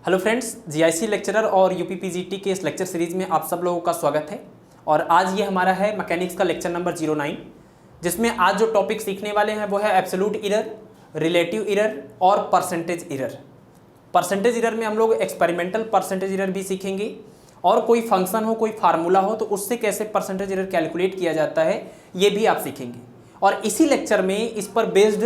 Hello friends, GIC lecturer और UPPGT के इस लेक्चर सीरीज में आप सब लोगों का स्वागत है। और आज ये हमारा है मैकेनिक्स का लेक्चर नंबर 09, जिसमें आज जो टॉपिक सीखने वाले हैं वो है एब्सोल्यूट एरर, रिलेटिव एरर और परसेंटेज एरर। परसेंटेज एरर में हम लोग एक्सपेरिमेंटल परसेंटेज एरर भी सीखेंगे और कोई फंक्शन हो, कोई फार्मूला हो तो उससे कैसे परसेंटेज एरर कैलकुलेट किया जाता है ये भी आप सीखेंगे। और इसी लेक्चर में इस पर बेस्ड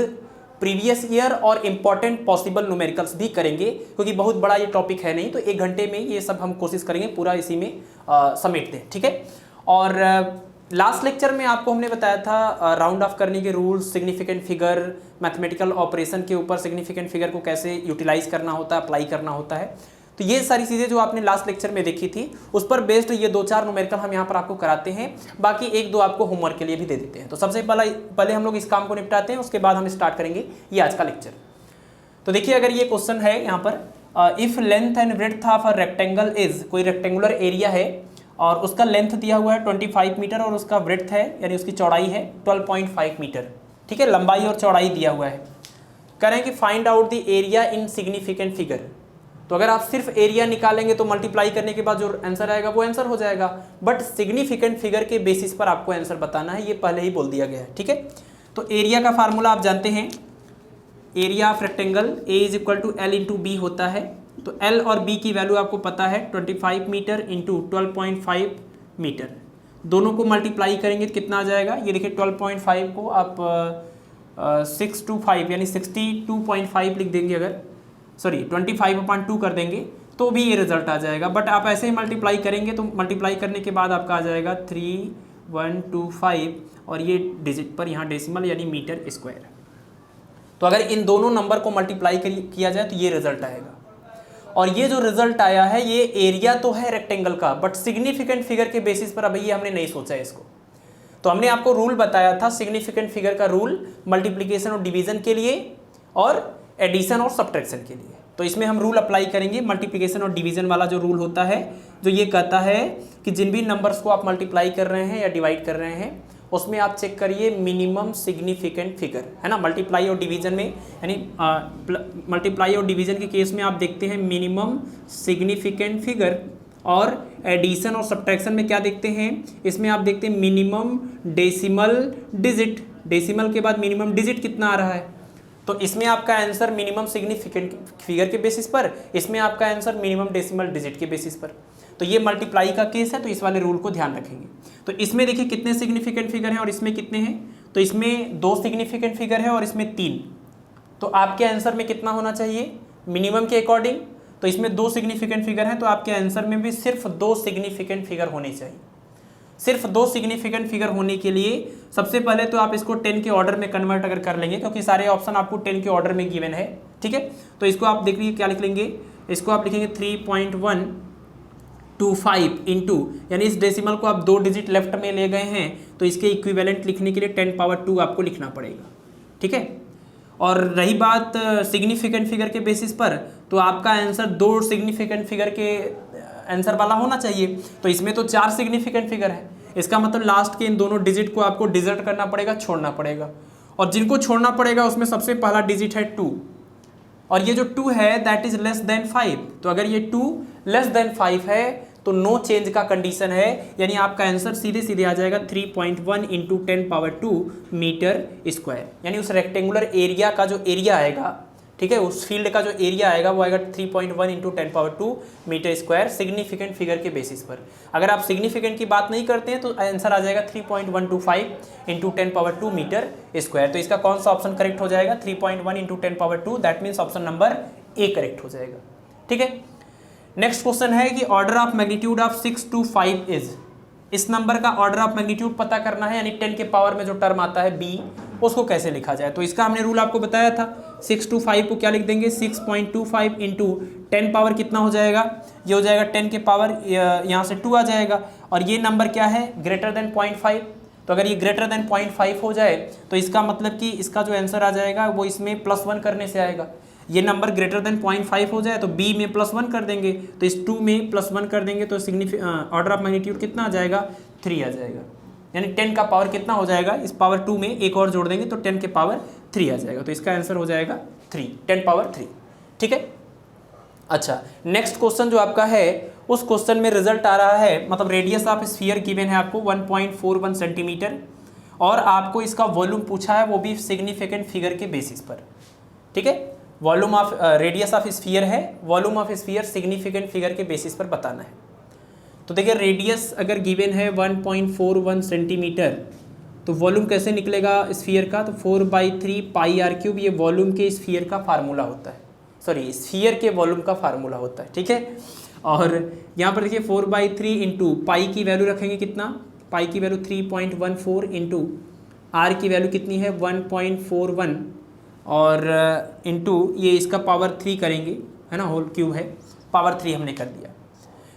प्रीवियस ईयर और इम्पॉर्टेंट पॉसिबल न्यूमेरिकल्स भी करेंगे, क्योंकि बहुत बड़ा ये टॉपिक है नहीं, तो 1 घंटे में ये सब हम कोशिश करेंगे पूरा इसी में समेट दें, ठीक है। और लास्ट लेक्चर में आपको हमने बताया था राउंड ऑफ करने के rules, significant figure, mathematical operation के ऊपर सिग्निफिकेंट फिगर को कैसे यूटिलाइज करना होता है, अप्लाई करना होता है। तो ये सारी चीज़ें जो आपने लास्ट लेक्चर में देखी थी उस पर बेस्ड ये 2-4 न्यूमेरिकल हम यहाँ पर आपको कराते हैं, बाकी 1-2 आपको होमवर्क के लिए भी दे देते हैं। तो सबसे पहले हम लोग इस काम को निपटाते हैं, उसके बाद हम स्टार्ट करेंगे ये आज का लेक्चर। तो देखिए, अगर ये क्वेश्चन है यहाँ पर, if length and breadth of a rectangle is, कोई रेक्टेंगुलर एरिया है और उसका लेंथ दिया हुआ है 25 मीटर और उसका ब्रेड्थ है यानी उसकी चौड़ाई है 12.5 मीटर, ठीक है, लंबाई और चौड़ाई दिया हुआ है। कह रहे हैं कि find out the area in significant figure. तो अगर आप सिर्फ एरिया निकालेंगे तो मल्टीप्लाई करने के बाद जो आंसर आएगा वो आंसर हो जाएगा, बट सिग्निफिकेंट फिगर के बेसिस पर आपको आंसर बताना है, ये पहले ही बोल दिया गया है, ठीक है। तो एरिया का फार्मूला आप जानते हैं, area of rectangle A is equal to L into B होता है। तो L और B की वैल्यू आपको पता है 25 मीटर इंटू 12.5 मीटर, दोनों को मल्टीप्लाई करेंगे तो कितना आ जाएगा, ये देखिए 12.5 को आप 625 यानी 62.5 लिख देंगे, अगर सॉरी 25/2 कर देंगे तो भी ये रिजल्ट आ जाएगा। बट आप ऐसे ही मल्टीप्लाई करेंगे तो मल्टीप्लाई करने के बाद आपका आ जाएगा 3125 और ये डिजिट पर यहाँ डेसिमल यानी मीटर स्क्वायर। तो अगर इन दोनों नंबर को मल्टीप्लाई किया जाए तो ये रिजल्ट आएगा। और ये जो रिजल्ट आया है ये एरिया तो है रेक्टेंगल का, बट सिग्निफिकेंट फिगर के बेसिस पर अभी ये हमने नहीं सोचा है इसको। तो हमने आपको रूल बताया था सिग्निफिकेंट फिगर का रूल, मल्टीप्लीकेशन और डिवीजन के लिए और एडिशन और सब्ट्रैक्शन के लिए। तो इसमें हम रूल अप्लाई करेंगे, मल्टीप्लिकेशन और डिवीजन वाला जो रूल होता है, जो ये कहता है कि जिन भी नंबर्स को आप मल्टीप्लाई कर रहे हैं या डिवाइड कर रहे हैं उसमें आप चेक करिए मिनिमम सिग्निफिकेंट फिगर, है ना। मल्टीप्लाई और डिवीजन में यानी मल्टीप्लाई और डिवीजन के केस में आप देखते हैं मिनिमम सिग्निफिकेंट फिगर, और एडिशन और सब्ट्रैक्शन में क्या देखते हैं, इसमें आप देखते हैं मिनिमम डेसिमल डिजिट, डेसिमल के बाद मिनिमम डिजिट कितना आ रहा है। तो इसमें आपका आंसर मिनिमम सिग्निफिकेंट फिगर के बेसिस पर, इसमें आपका आंसर मिनिमम डेसिमल डिजिट के बेसिस पर। तो ये मल्टीप्लाई का केस है, तो इस वाले रूल को ध्यान रखेंगे। तो इसमें देखिए कितने सिग्निफिकेंट फिगर हैं और इसमें कितने हैं, तो इसमें 2 सिग्निफिकेंट फिगर है और इसमें 3। तो आपके आंसर में कितना होना चाहिए मिनिमम के अकॉर्डिंग, तो इसमें 2 सिग्निफिकेंट फिगर हैं तो आपके आंसर में भी सिर्फ 2 सिग्निफिकेंट फिगर होने चाहिए। सिर्फ 2 सिग्निफिकेंट फिगर होने के लिए सबसे पहले तो आप इसको 10 के ऑर्डर में कन्वर्ट अगर कर लेंगे, क्योंकि सारे ऑप्शन आपको 10 के ऑर्डर में गिवन है, ठीक है। तो इसको आप देख लीजिए क्या लिख लेंगे, इसको आप लिखेंगे 3.125 इंटू, यानी इस डेसिमल को आप 2 डिजिट लेफ्ट में ले गए हैं तो इसके इक्विवेलेंट लिखने के लिए 10⁻² आपको लिखना पड़ेगा, ठीक है। और रही बात सिग्निफिकेंट फिगर के बेसिस पर, तो आपका आंसर 2 सिग्निफिकेंट फिगर के आंसर वाला होना चाहिए। तो इसमें तो 4 सिग्निफिकेंट फिगर है, इसका मतलब लास्ट के इन दोनों डिजिट को आपको डिजर्ट करना पड़ेगा, छोड़ना पड़ेगा। और जिनको छोड़ना पड़ेगा उसमें सबसे पहला डिजिट है 2, और ये जो 2 है दैट इज लेस देन 5। तो अगर ये 2 लेस देन 5 है तो नो चेंज का कंडीशन है, यानी आपका आंसर सीधे सीधे आ जाएगा 3.1 इंटू 10⁻² मीटर स्क्वायर। यानी उस रेक्टेंगुलर एरिया का जो एरिया आएगा, ठीक है, उस फील्ड का जो एरिया आएगा वो आएगा 3.1 into 10⁻² metre square significant figure के बेसिस पर। अगर आप सिग्निफिकेंट की बात नहीं करते हैं तो आंसर आ जाएगा 3.125 इंटू 10⁻² मीटर स्क्वायर। तो इसका कौन सा ऑप्शन करेक्ट हो जाएगा, 3.1 into 10⁻², that means option number A correct हो जाएगा, ठीक है। नेक्स्ट क्वेश्चन है कि order of magnitude of 6 to 5 is, इस नंबर का ऑर्डर ऑफ मैग्नीट्यूड पता करना है, यानी 10 के पावर में जो टर्म आता है b, उसको कैसे लिखा जाए। तो इसका हमने रूल आपको बताया था, 6 to 5 को क्या लिख देंगे, 6.25 इंटू 10 पावर कितना हो जाएगा, ये हो जाएगा 10 के पावर यहाँ से 2 आ जाएगा, और ये नंबर क्या है ग्रेटर देन 0.5। तो अगर ये ग्रेटर देन 0.5 हो जाए तो इसका मतलब कि इसका जो आंसर आ जाएगा वो इसमें +1 करने से आएगा। ये नंबर ग्रेटर देन 0.5 हो जाए तो b में +1 कर देंगे, तो इस 2 में +1 कर देंगे तो ऑर्डर ऑफ मैग्नीट्यूड कितना आ जाएगा, 3 आ जाएगा। यानी 10 का पावर कितना हो जाएगा, इस पावर 2 में एक और जोड़ देंगे तो 10 के पावर 3 आ जाएगा। तो इसका आंसर हो जाएगा 3, 10 पावर 3, ठीक है। अच्छा, नेक्स्ट क्वेश्चन जो आपका है उस क्वेश्चन में रिजल्ट आ रहा है, मतलब रेडियस ऑफ स्फीयर गिवन है आपको 1.41 सेंटीमीटर और आपको इसका वॉल्यूम पूछा है, वो भी सिग्निफिकेंट फिगर के बेसिस पर। ठीक है, volume of radius of sphere है, volume of sphere significant figure के बेसिस पर बताना है। तो देखिए रेडियस अगर गिवन है 1.41 सेंटीमीटर तो वॉल्यूम कैसे निकलेगा स्फीयर का, तो 4/3 पाई आर क्यूब, ये वॉल्यूम के स्फीयर का फार्मूला होता है, सॉरी स्फीयर के वॉल्यूम का फार्मूला होता है। ठीक है, और यहाँ पर देखिए 4/3 इंटू पाई की वैल्यू रखेंगे कितना, पाई की वैल्यू 3.14 इंटू आर की वैल्यू कितनी है 1.41 और इंटू ये इसका पावर 3 करेंगे, है ना, होल क्यूब है, पावर 3 हमने कर दिया।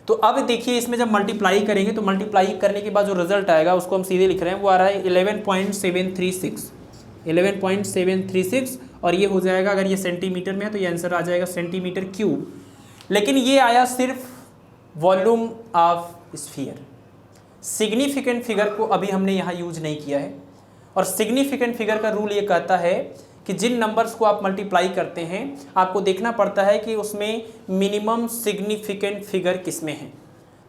तो अब देखिए इसमें जब मल्टीप्लाई करेंगे तो मल्टीप्लाई करने के बाद जो रिजल्ट आएगा उसको हम सीधे लिख रहे हैं, वो आ रहा है 11.736 और ये हो जाएगा, अगर ये सेंटीमीटर में है तो ये आंसर आ जाएगा सेंटीमीटर क्यूब। लेकिन ये आया सिर्फ volume of sphere, significant figure को अभी हमने यहाँ यूज नहीं किया है। और सिग्निफिकेंट फिगर का रूल ये कहता है कि जिन नंबर्स को आप मल्टीप्लाई करते हैं आपको देखना पड़ता है कि उसमें मिनिमम सिग्निफिकेंट फिगर किस में है।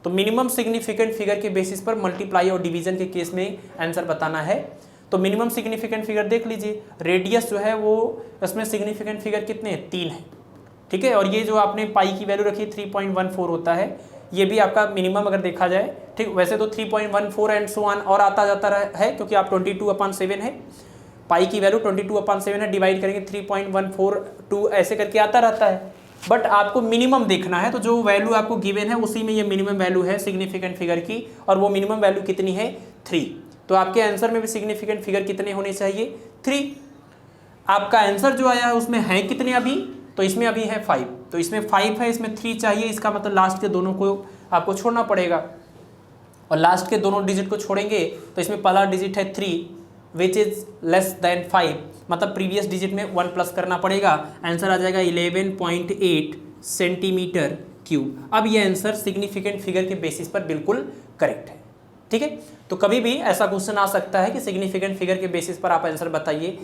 तो मिनिमम सिग्निफिकेंट फिगर के बेसिस पर मल्टीप्लाई और डिवीजन के केस में आंसर बताना है। तो मिनिमम सिग्निफिकेंट फिगर देख लीजिए, रेडियस जो है वो इसमें सिग्निफिकेंट फिगर कितने हैं, 3 है। ठीक है, और ये जो आपने पाई की वैल्यू रखी 3.14 होता है, ये भी आपका मिनिमम अगर देखा जाए। ठीक, वैसे तो 3.14 एंड सो ऑन और आता जाता है क्योंकि आप 22/7 है, पाई की वैल्यू 22/7 है, डिवाइड करेंगे 3.142 ऐसे करके आता रहता है। बट आपको मिनिमम देखना है, तो जो वैल्यू आपको गिवन है उसी में ये मिनिमम वैल्यू है सिग्निफिकेंट फिगर की, और वो मिनिमम वैल्यू कितनी है 3। तो आपके आंसर में भी सिग्निफिकेंट फिगर कितने होने चाहिए 3। आपका आंसर जो आया है उसमें है कितने अभी, तो इसमें अभी है 5, तो इसमें 5 है, इसमें 3 चाहिए, इसका मतलब लास्ट के दोनों को आपको छोड़ना पड़ेगा। और लास्ट के दोनों डिजिट को छोड़ेंगे तो इसमें पहला डिजिट है 3 विच इज लेस देन 5, मतलब प्रीवियस डिजिट में 1 प्लस करना पड़ेगा। आंसर आ जाएगा 11.8 सेंटीमीटर क्यूब। अब ये आंसर सिग्निफिकेंट फिगर के बेसिस पर बिल्कुल करेक्ट है। ठीक है, तो कभी भी ऐसा क्वेश्चन आ सकता है कि सिग्निफिकेंट फिगर के बेसिस पर आप आंसर बताइए।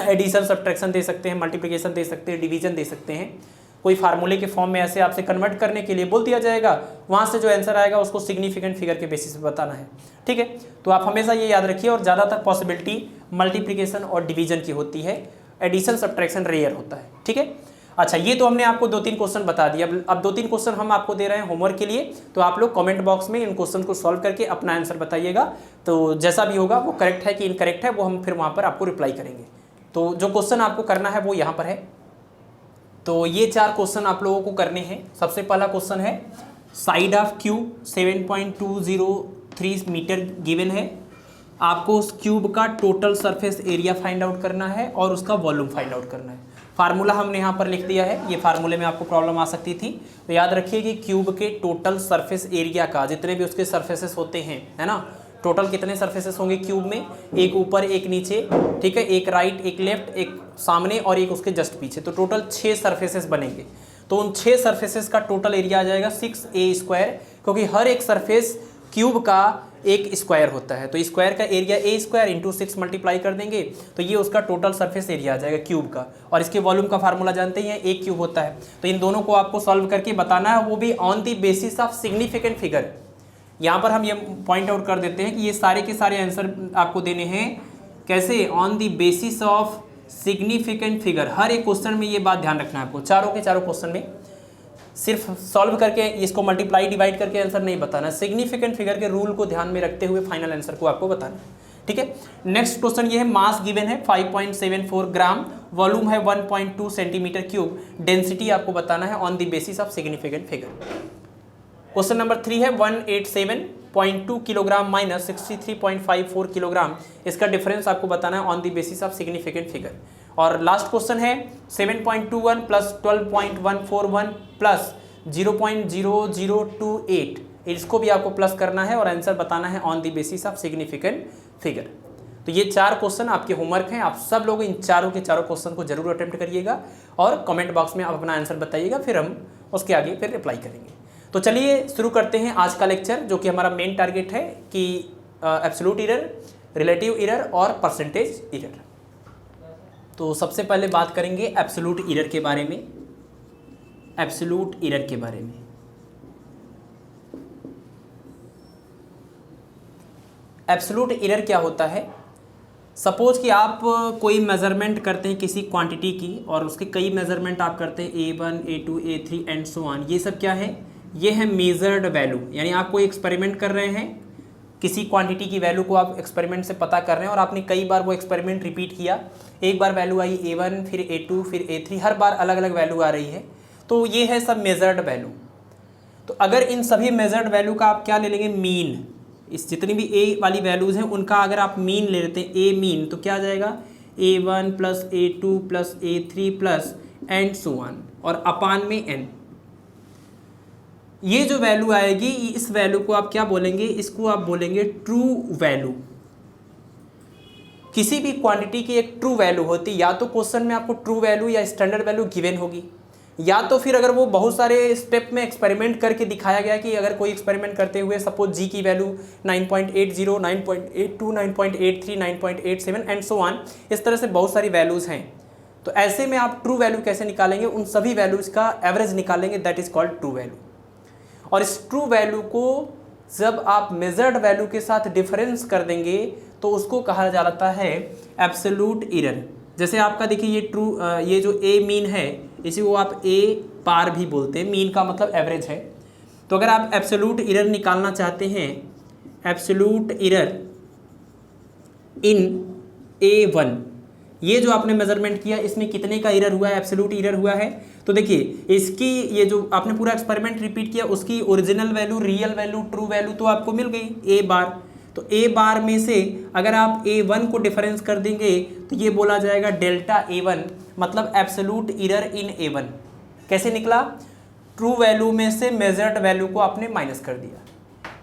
एडिशन सब्ट्रैक्शन दे सकते हैं, मल्टीप्लिकेशन दे सकते हैं, डिवीजन दे सकते हैं, कोई फार्मूले के फॉर्म में ऐसे आपसे कन्वर्ट करने के लिए बोल दिया जाएगा, वहाँ से जो आंसर आएगा उसको सिग्निफिकेंट फिगर के बेसिस पे बताना है। ठीक है, तो आप हमेशा ये याद रखिए, और ज़्यादातर पॉसिबिलिटी मल्टीप्लिकेशन और डिवीजन की होती है, एडिशन सब्ट्रैक्शन रेयर होता है। ठीक है, अच्छा ये तो हमने आपको 2-3 क्वेश्चन बता दिया। अब 2-3 क्वेश्चन हम आपको दे रहे हैं होमवर्क के लिए, तो आप लोग कमेंट बॉक्स में इन क्वेश्चन को सॉल्व करके अपना आंसर बताइएगा। तो जैसा भी होगा वो करेक्ट है कि इनकरेक्ट है वो हम फिर वहाँ पर आपको रिप्लाई करेंगे। तो जो क्वेश्चन आपको करना है वो यहाँ पर है। तो ये 4 क्वेश्चन आप लोगों को करने हैं। सबसे पहला क्वेश्चन है side of cube 7.203 metre given है, आपको उस क्यूब का total surface area find out करना है और उसका वॉल्यूम फाइंड आउट करना है। फार्मूला हमने यहाँ पर लिख दिया है, ये फार्मूले में आपको प्रॉब्लम आ सकती थी, तो याद रखिए कि क्यूब के टोटल सरफेस एरिया का, जितने भी उसके सरफेसेस होते हैं, है ना, टोटल कितने सरफेसेस होंगे क्यूब में, एक ऊपर एक नीचे, ठीक है, एक राइट एक लेफ्ट, एक सामने और एक उसके जस्ट पीछे, तो टोटल 6 सरफेसेस बनेंगे। तो उन 6 सरफेसेस का टोटल एरिया आ जाएगा 6a², क्योंकि हर एक सरफेस क्यूब का एक स्क्वायर होता है, तो स्क्वायर का एरिया a² इंटू 6 मल्टीप्लाई कर देंगे तो ये उसका टोटल सरफेस एरिया आ जाएगा क्यूब का। और इसके वॉल्यूम का फार्मूला जानते ही हैं, a क्यूब होता है। तो इन दोनों को आपको सॉल्व करके बताना है, वो भी on the basis of significant figure. यहाँ पर हम ये पॉइंट आउट कर देते हैं कि ये सारे के सारे आंसर आपको देने हैं कैसे, on the basis of significant figure. हर एक क्वेश्चन में ये बात ध्यान रखना है आपको, चारों के चारों क्वेश्चन में सिर्फ सॉल्व करके इसको मल्टीप्लाई डिवाइड करके आंसर नहीं बताना, सिग्निफिकेंट फिगर के रूल को ध्यान में रखते हुए फाइनल आंसर को आपको बताना है। ठीक है, नेक्स्ट क्वेश्चन ये है, मास गिवन है 5.74 ग्राम, वॉल्यूम है 1.2 सेंटीमीटर क्यूब, डेंसिटी आपको बताना है on the basis of significant figure. Question number 3 है 187.2 किलोग्राम माइनस 63.54 किलोग्राम, इसका डिफरेंस आपको बताना है on the basis of significant figure. और लास्ट क्वेश्चन है 7.21 प्लस 12.141 प्लस 0.0028, इसको भी आपको प्लस करना है और आंसर बताना है on the basis of significant figure. तो ये 4 क्वेश्चन आपके होमवर्क हैं, आप सब लोग इन चारों के चारों क्वेश्चन को जरूर अटेम्प्ट करिएगा और कमेंट बॉक्स में आप अपना आंसर बताइएगा, फिर हम उसके आगे फिर रिप्लाई करेंगे। तो चलिए शुरू करते हैं आज का लेक्चर, जो कि हमारा मेन टारगेट है कि एब्सोल्यूट एरर, रिलेटिव एरर और परसेंटेज एरर। तो सबसे पहले बात करेंगे एब्सोल्यूट एरर के बारे में। एब्सोल्यूट एरर के बारे में। एब्सोल्यूट एरर क्या होता है? सपोज कि आप कोई मेज़रमेंट करते हैं किसी क्वांटिटी की और उसके कई मेज़रमेंट आप करते हैं A1, A2, A3 and so on. ये सब क्या है? ये है मेजर्ड वैल्यू। यानी आप कोई एक्सपेरिमेंट कर रहे हैं, किसी क्वांटिटी की वैल्यू को आप एक्सपेरिमेंट से पता कर रहे हैं और आपने कई बार वो एक्सपेरिमेंट रिपीट किया। एक बार वैल्यू आई A1, फिर A2, फिर A3, हर बार अलग अलग वैल्यू आ रही है, तो ये है सब मेजर्ड वैल्यू। तो अगर इन सभी मेजर्ड वैल्यू का आप क्या ले लेंगे? मीन। इस जितनी भी ए वाली वैल्यूज़ हैं उनका अगर आप मीन ले लेते हैं, ए मीन, तो क्या आ जाएगा? A1 plus A2 plus A3 plus and so on, और अपान में n। ये जो वैल्यू आएगी, इस वैल्यू को आप क्या बोलेंगे? इसको आप बोलेंगे ट्रू वैल्यू। किसी भी क्वांटिटी की एक ट्रू वैल्यू होती, या तो क्वेश्चन में आपको ट्रू वैल्यू या स्टैंडर्ड वैल्यू गिवन होगी, या तो फिर अगर वो बहुत सारे स्टेप में एक्सपेरिमेंट करके दिखाया गया कि अगर कोई एक्सपेरिमेंट करते हुए सपोज जी की वैल्यू 9.80, 9.82, 9.83, 9.87 एंड सो ऑन, इस तरह से बहुत सारी वैल्यूज़ हैं। तो ऐसे में आप ट्रू वैल्यू कैसे निकालेंगे? उन सभी वैल्यूज़ का एवरेज निकालेंगे, that is called true value. और इस ट्रू वैल्यू को जब आप मेजर्ड वैल्यू के साथ डिफरेंस कर देंगे तो उसको कहा जाता है एब्सोल्यूट एरर। जैसे आपका देखिए ये ट्रू, ये जो ए मीन है इसी को आप ए पार भी बोलते हैं। मीन का मतलब एवरेज है। तो अगर आप एब्सोल्यूट एरर निकालना चाहते हैं, एब्सोल्यूट एरर इन A1, ये जो आपने मेजरमेंट किया इसमें कितने का एरर हुआ है? एब्सोल्यूट एरर हुआ है। तो देखिए इसकी, ये जो आपने पूरा एक्सपेरिमेंट रिपीट किया उसकी original value, real value, true value तो आपको मिल गई A बार। तो A बार में से अगर आप A1 को डिफरेंस कर देंगे तो ये बोला जाएगा डेल्टा A1, मतलब एब्सोल्यूट एरर इन A1। कैसे निकला? ट्रू वैल्यू में से मेजर्ड वैल्यू को आपने माइनस कर दिया।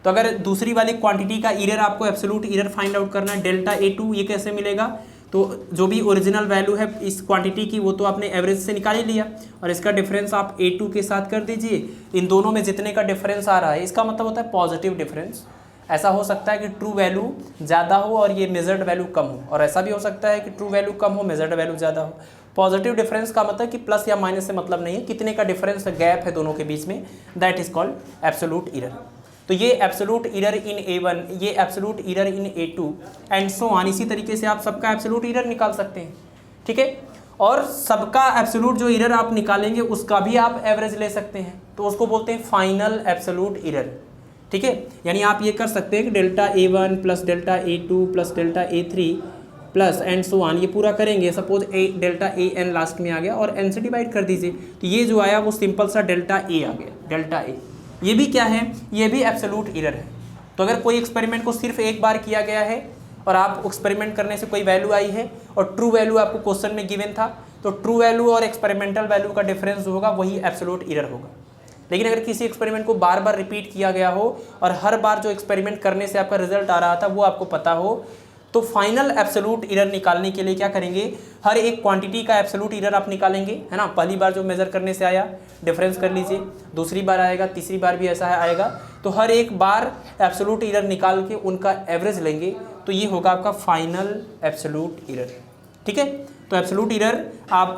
तो अगर दूसरी वाली क्वांटिटी का एरर आपको एब्सोल्यूट एरर फाइंड आउट करना है, डेल्टा A2, ये कैसे मिलेगा? तो जो भी ओरिजिनल वैल्यू है इस क्वांटिटी की वो तो आपने एवरेज से निकाल ही लिया, और इसका डिफरेंस आप A2 के साथ कर दीजिए। इन दोनों में जितने का डिफरेंस आ रहा है इसका मतलब होता है पॉजिटिव डिफरेंस। ऐसा हो सकता है कि ट्रू वैल्यू ज़्यादा हो और ये मेजर्ड वैल्यू कम हो, और ऐसा भी हो सकता है कि ट्रू वैल्यू कम हो, मेजर्ड वैल्यू ज़्यादा हो। पॉजिटिव डिफरेंस का मतलब कि प्लस या माइनस से मतलब नहीं है, कितने का डिफरेंस गैप है दोनों के बीच में, that is called absolute error. तो ये एब्सोल्यूट एरर इन A1, ये absolute error in A2 and so on. इसी तरीके से आप सबका एब्सोल्यूट एरर निकाल सकते हैं, ठीक है। और सबका एब्सोल्यूट जो एरर आप निकालेंगे उसका भी आप एवरेज ले सकते हैं, तो उसको बोलते हैं फाइनल एब्सोल्यूट एरर, ठीक है। यानी आप ये कर सकते हैं कि delta A1 plus delta A2 plus delta A3 plus and so on, ये पूरा करेंगे। सपोज डेल्टा AN लास्ट में आ गया और n से डिवाइड कर दीजिए, तो ये जो आया वो सिंपल सा डेल्टा A आ गया, डेल्टा A। ये भी क्या है? ये भी एब्सोल्यूट एरर है। तो अगर कोई एक्सपेरिमेंट को सिर्फ एक बार किया गया है और आप एक्सपेरिमेंट करने से कोई वैल्यू आई है और ट्रू वैल्यू आपको क्वेश्चन में गिवन था, तो ट्रू वैल्यू और एक्सपेरिमेंटल वैल्यू का डिफरेंस जो होगा वही एब्सोल्यूट एरर होगा। लेकिन अगर किसी एक्सपेरिमेंट को बार बार रिपीट किया गया हो और हर बार जो एक्सपेरिमेंट करने से आपका रिजल्ट आ रहा था वो आपको पता हो, तो फाइनल एब्सोल्यूट एरर निकालने के लिए क्या करेंगे? हर एक क्वांटिटी का एब्सोल्यूट एरर आप निकालेंगे, है ना। पहली बार जो मेजर करने से आया डिफरेंस कर लीजिए, दूसरी बार आएगा, तीसरी बार भी ऐसा आएगा, तो हर एक बार एब्सोल्यूट एरर निकाल के उनका एवरेज लेंगे, तो ये होगा आपका फाइनल एब्सोल्यूट एरर, ठीक है। तो एब्सोल्यूट एरर, आप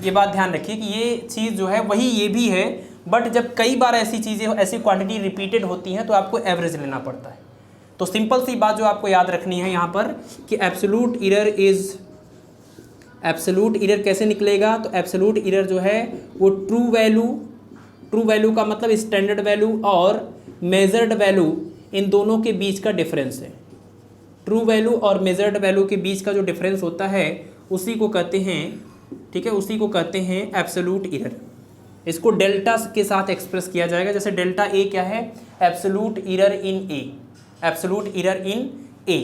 ये बात ध्यान रखिए कि ये चीज़ जो है वही ये भी है, बट जब कई बार ऐसी चीज़ें, ऐसी क्वांटिटी रिपीटेड होती हैं तो आपको एवरेज लेना पड़ता है। तो सिंपल सी बात जो आपको याद रखनी है यहाँ पर कि एब्सोल्यूट एरर कैसे निकलेगा? तो एब्सोल्यूट एरर जो है वो ट्रू वैल्यू का मतलब स्टैंडर्ड वैल्यू और मेजर्ड वैल्यू, इन दोनों के बीच का डिफरेंस है। ट्रू वैल्यू और मेजर्ड वैल्यू के बीच का जो डिफरेंस होता है उसी को कहते हैं, ठीक है, उसी को कहते हैं एब्सोल्यूट एरर। इसको डेल्टा के साथ एक्सप्रेस किया जाएगा। जैसे डेल्टा A क्या है? Absolute error in A, absolute error in A।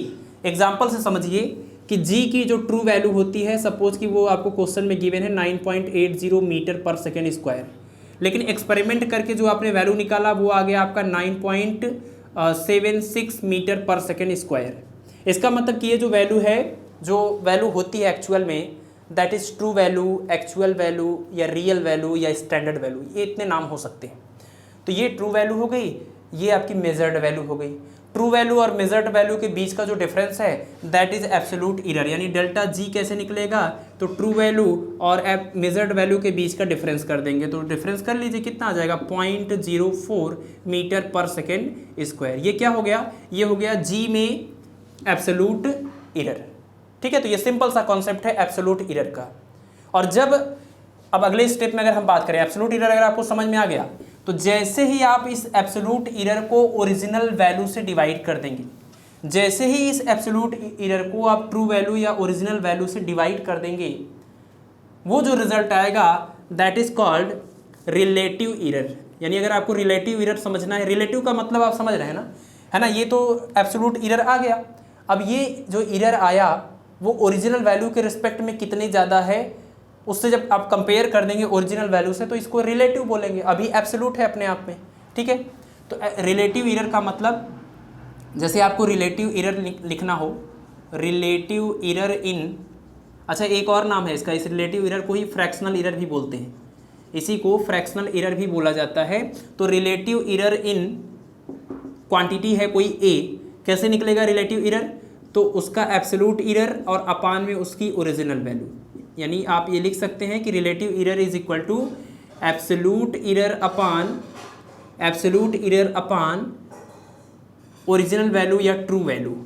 Example से समझिए कि G की जो ट्रू वैल्यू होती है, सपोज कि वो आपको क्वेश्चन में गिवन है 9.80 मीटर पर सेकेंड स्क्वायर, लेकिन एक्सपेरिमेंट करके जो आपने वैल्यू निकाला वो आ गया आपका 9.76 मीटर पर सेकेंड स्क्वायर। इसका मतलब कि ये जो वैल्यू है, जो वैल्यू होती है एक्चुअल में, that is true value, actual value या रियल वैल्यू या स्टैंडर्ड वैल्यू, ये इतने नाम हो सकते हैं। तो ये ट्रू वैल्यू हो गई, ये आपकी मेजर्ड वैल्यू हो गई। ट्रू वैल्यू और मेजर्ड वैल्यू के बीच का जो डिफरेंस है दैट इज एब्सोल्यूट एरर, यानी डेल्टा जी कैसे निकलेगा, तो ट्रू वैल्यू और मेजर्ड वैल्यू के बीच का डिफरेंस कर देंगे, तो डिफरेंस कर लीजिए कितना आ जाएगा 0.04 मीटर पर सेकेंड स्क्वायर। ये क्या हो गया, ये हो गया जी में एब्सोल्यूट एरर। ठीक है, तो ये सिंपल सा कॉन्सेप्ट है एब्सोल्यूट एरर का। और जब अब अगले स्टेप में अगर हम बात करें एब्सोल्यूट एरर, अगर आपको समझ में आ गया तो जैसे ही आप इस एब्सोल्यूट एरर को ओरिजिनल वैल्यू से डिवाइड कर देंगे, जैसे ही इस एब्सोल्यूट एरर को आप ट्रू वैल्यू या ओरिजिनल वैल्यू से डिवाइड कर देंगे, वो जो रिजल्ट आएगा that is called relative error. यानी अगर आपको रिलेटिव एरर समझना है, रिलेटिव का मतलब आप समझ रहे हैं ना, है ना, ये तो एब्सोल्यूट एरर आ गया। अब ये जो एरर आया वो ओरिजिनल वैल्यू के रिस्पेक्ट में कितने ज़्यादा है, उससे जब आप कंपेयर कर देंगे ओरिजिनल वैल्यू से तो इसको रिलेटिव बोलेंगे। अभी एब्सोल्यूट है अपने आप में, ठीक है। तो रिलेटिव एरर का मतलब, जैसे आपको रिलेटिव एरर लिखना हो, रिलेटिव एरर इन, अच्छा एक और नाम है इसका, इस रिलेटिव एरर को ही फ्रैक्शनल एरर भी बोलते हैं, इसी को फ्रैक्शनल एरर भी बोला जाता है। तो रिलेटिव एरर इन क्वांटिटी है कोई ए, कैसे निकलेगा रिलेटिव एरर, तो उसका एब्सोल्यूट एरर और अपान में उसकी ओरिजिनल वैल्यू, यानी आप ये लिख सकते हैं कि relative error is equal to absolute error upon original value या ट्रू वैल्यू।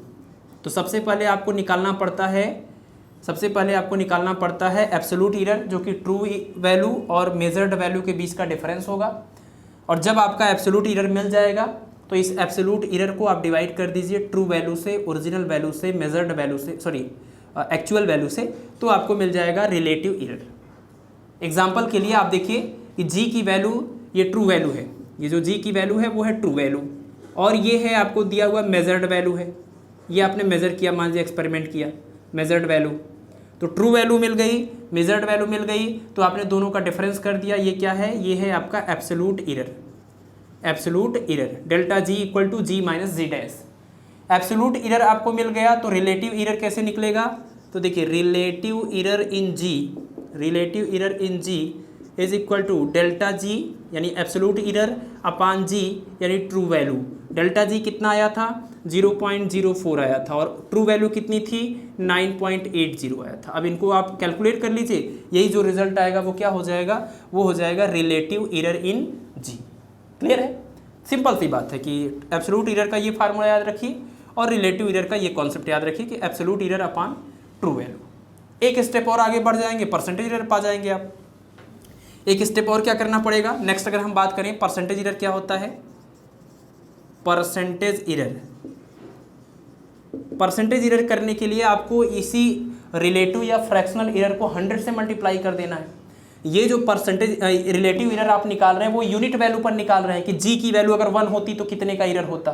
तो सबसे पहले आपको निकालना पड़ता है एब्सोल्यूट एरर, जो कि ट्रू वैल्यू और मेजर्ड वैल्यू के बीच का डिफरेंस होगा। और जब आपका एब्सोल्यूट एरर मिल जाएगा तो इस एब्सोल्यूट एरर को आप डिवाइड कर दीजिए ट्रू वैल्यू से, ओरिजिनल वैल्यू से, मेजर्ड वैल्यू से, सॉरी एक्चुअल वैल्यू से, तो आपको मिल जाएगा रिलेटिव एरर। एग्जाम्पल के लिए आप देखिए कि जी की वैल्यू ये ट्रू वैल्यू है, ये जो जी की वैल्यू है वो है ट्रू वैल्यू, और ये है आपको दिया हुआ मेजर्ड वैल्यू है, ये आपने मेज़र किया, मान लीजिए एक्सपेरिमेंट किया, मेजर्ड वैल्यू, तो ट्रू वैल्यू मिल गई, मेजर्ड वैल्यू मिल गई, तो आपने दोनों का डिफरेंस कर दिया। ये क्या है, ये है आपका absolute error, delta G equal to G minus G dash. Absolute error आपको मिल गया, तो रिलेटिव एरर कैसे निकलेगा, तो देखिए relative error in G is equal to delta G यानी एब्सोल्यूट एरर अपान जी यानी ट्रू वैल्यू। डेल्टा जी कितना आया था, 0.04 आया था, और ट्रू वैल्यू कितनी थी, 9.80 आया था। अब इनको आप कैलकुलेट कर लीजिए, यही जो रिजल्ट आएगा वो क्या हो जाएगा, वो हो जाएगा relative error in G. Clear है, सिंपल सी बात है कि एब्सोल्यूट एरर का ये फार्मूला याद रखिए और रिलेटिव एरर का ये कॉन्सेप्ट याद रखिए कि एब्सोल्यूट एरर अपान ट्रू वैल्यू। एक स्टेप और आगे बढ़ जाएंगे, परसेंटेज एरर पा जाएंगे आप। एक स्टेप और क्या करना पड़ेगा नेक्स्ट, अगर हम बात करें परसेंटेज एरर क्या होता है, परसेंटेज एरर करने के लिए आपको इसी रिलेटिव या फ्रैक्शनल एरर को 100 से मल्टीप्लाई कर देना है। ये जो परसेंटेज रिलेटिव एरर आप निकाल रहे हैं वो यूनिट वैल्यू पर निकाल रहे हैं कि जी की वैल्यू अगर 1 होती तो कितने का एरर होता।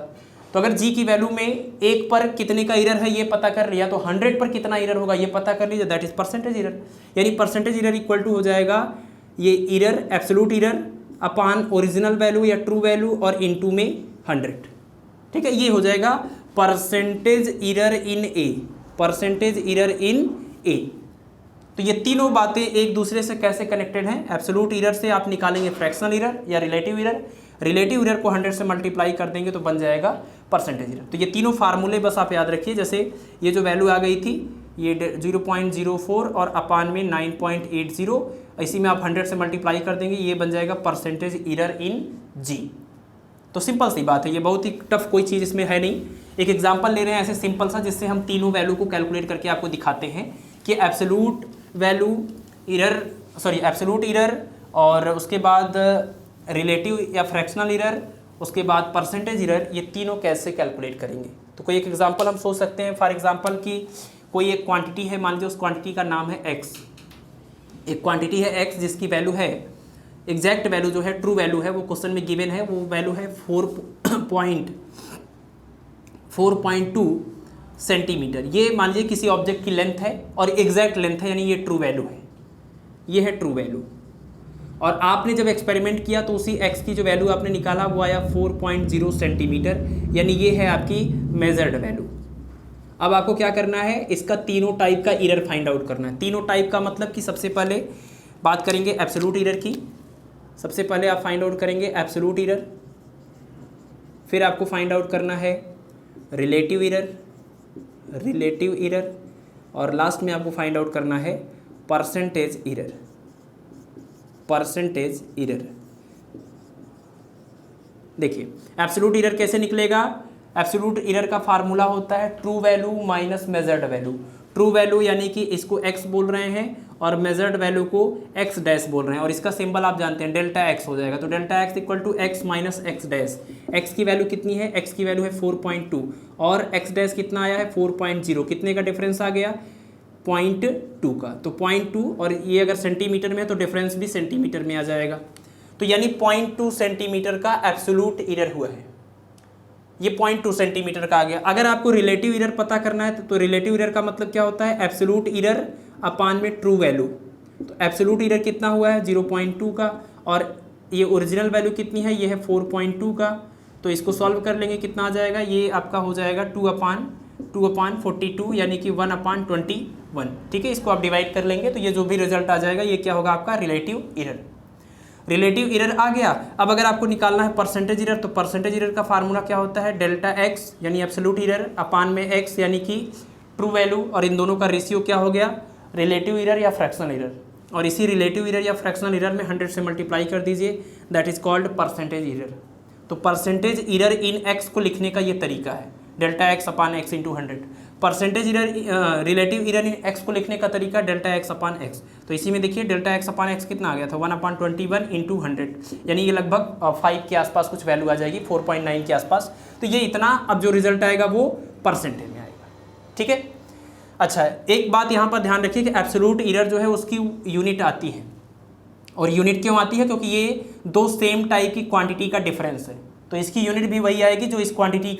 तो अगर जी की वैल्यू में 1 पर कितने का एरर है ये पता कर लिया, तो 100 पर कितना एरर होगा ये पता कर लीजिए, दैट इज परसेंटेज एरर। यानी परसेंटेज एरर इक्वल टू हो जाएगा ये error absolute error upon original value या ट्रू वैल्यू और इनटू में 100। ठीक है, ये हो जाएगा परसेंटेज एरर इन ए। तो ये तीनों बातें एक दूसरे से कैसे कनेक्टेड हैं, एब्सोल्यूट एरर से आप निकालेंगे फ्रैक्शनल एरर या रिलेटिव एरर को 100 से मल्टीप्लाई कर देंगे तो बन जाएगा परसेंटेज एरर। तो ये तीनों फार्मूले बस आप याद रखिए, जैसे ये जो वैल्यू आ गई थी ये 0.04 और अपान में 9.80, इसी में आप 100 से मल्टीप्लाई कर देंगे, ये बन जाएगा परसेंटेज एरर इन जी। तो सिंपल सी बात है, ये बहुत ही टफ कोई चीज़ इसमें है नहीं। एक एग्जांपल ले रहे हैं ऐसे सिंपल सा, जिससे हम तीनों वैल्यू को कैलकुलेट करके आपको दिखाते हैं कि एब्सोल्यूट एरर और उसके बाद रिलेटिव या फ्रैक्शनल एरर, उसके बाद परसेंटेज एरर, ये तीनों कैसे कैलकुलेट करेंगे। तो कोई एक एग्जांपल हम सोच सकते हैं, फॉर एग्जांपल कि कोई एक क्वांटिटी है, मान लीजिए उस क्वांटिटी का नाम है x। एक क्वांटिटी है x जिसकी वैल्यू है, एग्जैक्ट वैल्यू जो है ट्रू वैल्यू है वो क्वेश्चन में गिवन है, वो वैल्यू है 4.2 सेंटीमीटर। ये मान लीजिए किसी ऑब्जेक्ट की लेंथ है और एग्जैक्ट लेंथ है, यानी ये ट्रू वैल्यू है, ये है ट्रू वैल्यू। और आपने जब एक्सपेरिमेंट किया तो उसी x की जो वैल्यू आपने निकाला वो आया 4.0 सेंटीमीटर, यानी ये है आपकी मेजर्ड वैल्यू। अब आपको क्या करना है, इसका तीनों टाइप का एरर फाइंड आउट करना है। तीनों टाइप का मतलब कि सबसे पहले बात करेंगे एब्सोल्यूट एरर की। सबसे पहले आप फाइंड आउट करेंगे एब्सोल्यूट एरर, फिर आपको फाइंड आउट करना है रिलेटिव इरर और लास्ट में आपको फाइंड आउट करना है परसेंटेज इरर। देखिए एब्सोल्यूट इरर कैसे निकलेगा। एब्सोल्यूट इरर का फार्मूला होता है true value minus measured value. True value यानी कि इसको x बोल रहे हैं और मेजर्ड वैल्यू को x डैश बोल रहे हैं, और इसका सिंबल आप जानते हैं डेल्टा x हो जाएगा। तो delta x equal to x minus X dash. x की वैल्यू कितनी है, x की वैल्यू है 4.2 और x डैश कितना आया है 4.0। कितने का डिफरेंस आ गया, 0.2 का। तो 0.2 और ये अगर सेंटीमीटर में है तो डिफरेंस भी सेंटीमीटर में आ जाएगा। तो यानी 0.2 सेंटीमीटर का एब्सोल्यूट इरर हुआ है, ये 0.2 सेंटीमीटर का आ गया। अगर आपको रिलेटिव इरर पता करना है तो रिलेटिव इरर का मतलब क्या होता है, एब्सोल्यूट इरर अपान में ट्रू वैल्यू। तो एब्सोल्यूट इरर कितना हुआ है 0.2 का, और ये ओरिजिनल वैल्यू कितनी है, ये है 4.2 का। तो इसको सॉल्व कर लेंगे, कितना आ जाएगा, ये आपका हो जाएगा 2/42 यानी कि 1/21। ठीक है, इसको आप डिवाइड कर लेंगे तो ये जो भी रिजल्ट आ जाएगा ये क्या होगा आपका रिलेटिव इरर। रिलेटिव इरर आ गया। अब अगर आपको निकालना है परसेंटेज इरर, तो परसेंटेज इरर का फार्मूला क्या होता है, डेल्टा एक्स यानी एब्सोल्यूट इरर अपान में एक्स यानी कि ट्रू वैल्यू, और इन दोनों का रेशियो क्या हो गया, रिलेटिव इरर या फ्रैक्शनल इरर। और इसी रिलेटिव इरर या फ्रैक्शनल इरर में 100 से मल्टीप्लाई कर दीजिए, that is called percentage error. तो परसेंटेज इरर इन एक्स को लिखने का ये तरीका है, delta X upon X into 100। Percentage error relative error in X को लिखने का तरीका डेल्टा एक्स अपान एक्स। तो इसी में देखिए डेल्टा एक्स अपान एक्स कितना आ गया था 1/21 इंटू 100, यानी ये लगभग 5 के आसपास कुछ वैल्यू आ जाएगी, 4.9 के आसपास। तो ये इतना अब जो रिजल्ट आएगा वो परसेंटेज में आएगा। ठीक है, अच्छा एक बात यहाँ पर ध्यान रखिए कि एब्सोल्यूट इरर जो है उसकी यूनिट आती है, और यूनिट क्यों आती है, क्योंकि ये दो सेम टाइप की क्वांटिटी का डिफरेंस है। तो इसकी यूनिट भी वही आएगी जो इस क्वांटिटी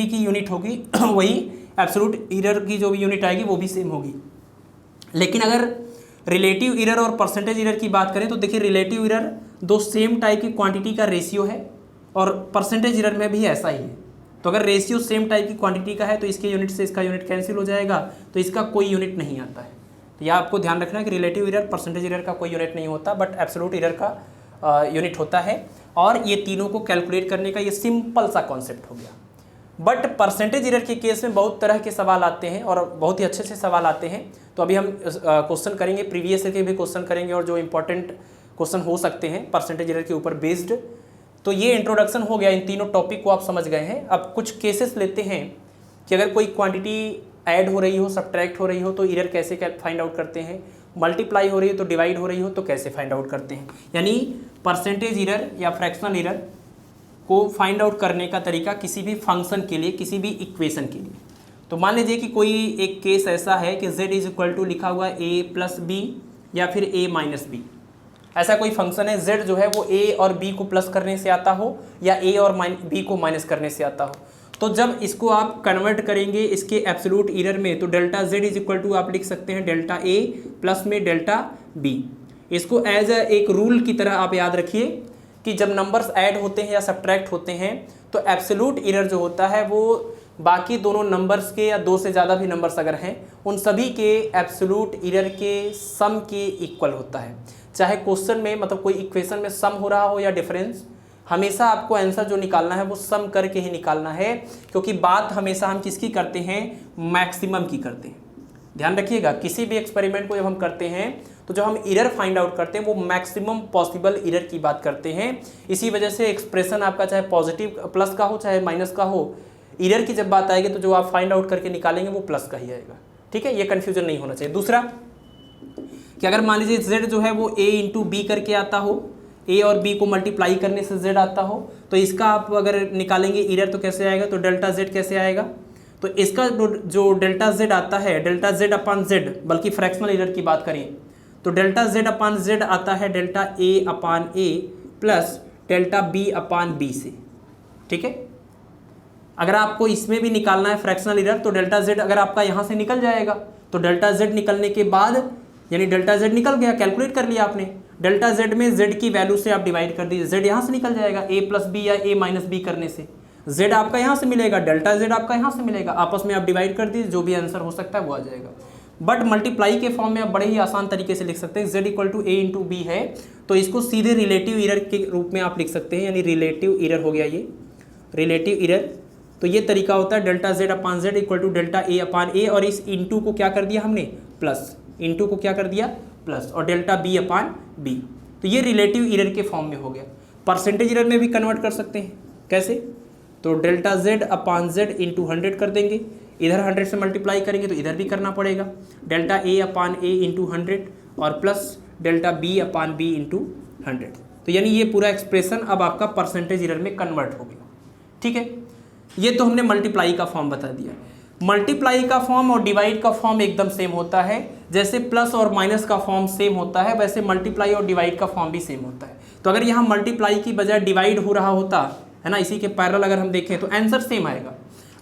की यूनिट होगी वही एब्सोल्यूट इरर की जो भी यूनिट आएगी वो भी सेम होगी। लेकिन अगर रिलेटिव इरर और परसेंटेज इरर की बात करें तो देखिए रिलेटिव इरर दो सेम टाइप की क्वांटिटी का रेशियो है, और परसेंटेज इरर में भी ऐसा ही है। तो अगर रेशियो सेम टाइप की क्वांटिटी का है तो इसके यूनिट से इसका यूनिट कैंसिल हो जाएगा, तो इसका कोई यूनिट नहीं आता है। तो यह आपको ध्यान रखना है कि रिलेटिव इरर परसेंटेज इरर का कोई यूनिट नहीं होता, बट एब्सोल्यूट इरर का यूनिट होता है। और ये तीनों को कैलकुलेट करने का ये सिंपल सा कॉन्सेप्ट हो गया। बट परसेंटेज इरर के केस में बहुत तरह के सवाल आते हैं और बहुत ही अच्छे से सवाल आते हैं। तो अभी हम क्वेश्चन करेंगे, प्रीवियस ईयर के भी क्वेश्चन करेंगे और जो इंपॉर्टेंट क्वेश्चन हो सकते हैं परसेंटेज इरर के ऊपर बेस्ड। तो ये इंट्रोडक्शन हो गया, इन तीनों टॉपिक को आप समझ गए हैं। अब कुछ केसेस लेते हैं कि अगर कोई क्वांटिटी ऐड हो रही हो, सब्ट्रैक्ट हो रही हो, तो इरर कैसे फाइंड आउट करते हैं, मल्टीप्लाई हो रही हो तो डिवाइड हो रही हो तो कैसे फाइंड आउट करते हैं। यानी परसेंटेज इरर या फ्रैक्शनल इरर को फाइंड आउट करने का तरीका किसी भी फंक्शन के लिए, किसी भी इक्वेशन के लिए। तो मान लीजिए कि कोई एक केस ऐसा है कि z इज इक्वल टू लिखा हुआ a प्लस बी या फिर a माइनस बी। ऐसा कोई फंक्शन है, z जो है वो a और b को प्लस करने से आता हो या a और b को माइनस करने से आता हो। तो जब इसको आप कन्वर्ट करेंगे इसके एब्सोल्यूट इरर में, तो delta z is equal to आप लिख सकते हैं डेल्टा a प्लस में डेल्टा b। इसको एज एक रूल की तरह आप याद रखिए कि जब नंबर्स ऐड होते हैं या सब्ट्रैक्ट होते हैं तो एब्सोल्यूट इरर जो होता है वो बाकी दोनों नंबर्स के या दो से ज़्यादा भी नंबर्स अगर हैं उन सभी के एब्सोल्यूट इरर के सम के इक्वल होता है। चाहे क्वेश्चन में मतलब कोई इक्वेशन में सम हो रहा हो या डिफरेंस, हमेशा आपको आंसर जो निकालना है वो सम करके ही निकालना है, क्योंकि बात हमेशा हम किसकी करते हैं, मैक्सिमम की करते हैं। ध्यान रखिएगा, किसी भी एक्सपेरिमेंट को जब हम करते हैं तो जब हम इरर फाइंड आउट करते हैं वो मैक्सिमम पॉसिबल इरर की बात करते हैं। इसी वजह से एक्सप्रेशन आपका चाहे पॉजिटिव प्लस का हो चाहे माइनस का हो, इरर की जब बात आएगी तो जो आप फाइंड आउट करके निकालेंगे वो प्लस का ही आएगा। ठीक है, ये कन्फ्यूजन नहीं होना चाहिए। दूसरा कि अगर मान लीजिए z जो है वो a इंटू बी करके आता हो, a और b को मल्टीप्लाई करने से z आता हो, तो इसका आप अगर निकालेंगे इरर तो कैसे आएगा, तो डेल्टा z कैसे आएगा। तो इसका जो डेल्टा z आता है, डेल्टा z अपान z, बल्कि फ्रैक्शनल इरर की बात करें तो डेल्टा z अपान z आता है delta a upon a plus delta b upon b से। ठीक है, अगर आपको इसमें भी निकालना है फ्रैक्शनल इरर तो डेल्टा z अगर आपका यहाँ से निकल जाएगा तो डेल्टा z निकलने के बाद, यानी डेल्टा z निकल गया, कैलकुलेट कर लिया आपने, डेल्टा z में z की वैल्यू से आप डिवाइड कर दीजिए, z यहाँ से निकल जाएगा a प्लस बी या a माइनस बी करने से, z आपका यहाँ से मिलेगा, डेल्टा z आपका यहाँ से मिलेगा, आपस में आप डिवाइड कर दीजिए, जो भी आंसर हो सकता है वो आ जाएगा। बट मल्टीप्लाई के फॉर्म में आप बड़े ही आसान तरीके से लिख सकते हैं, z equal to a into B है तो इसको सीधे रिलेटिव इरर के रूप में आप लिख सकते हैं, यानी रिलेटिव इरर हो गया ये, रिलेटिव इरर तो ये तरीका होता है delta Z upon Z equal to delta A upon A, और इस इंटू को क्या कर दिया हमने प्लस, इंटू को क्या कर दिया प्लस, और डेल्टा बी अपान बी। तो ये रिलेटिव एरर के फॉर्म में हो गया। परसेंटेज एरर में भी कन्वर्ट कर सकते हैं, कैसे? तो delta Z upon Z into 100 कर देंगे, इधर 100 से मल्टीप्लाई करेंगे तो इधर भी करना पड़ेगा, delta A upon A into 100 और plus delta B upon B into 100। तो यानी ये पूरा एक्सप्रेशन अब आपका परसेंटेज एरर में कन्वर्ट हो गया। ठीक है, ये तो हमने मल्टीप्लाई का फॉर्म बता दिया। मल्टीप्लाई का फॉर्म और डिवाइड का फॉर्म एकदम सेम होता है, जैसे प्लस और माइनस का फॉर्म सेम होता है वैसे मल्टीप्लाई और डिवाइड का फॉर्म भी सेम होता है। तो अगर यहाँ मल्टीप्लाई की बजाय डिवाइड हो रहा होता है ना, इसी के पैरेलल अगर हम देखें तो आंसर सेम आएगा।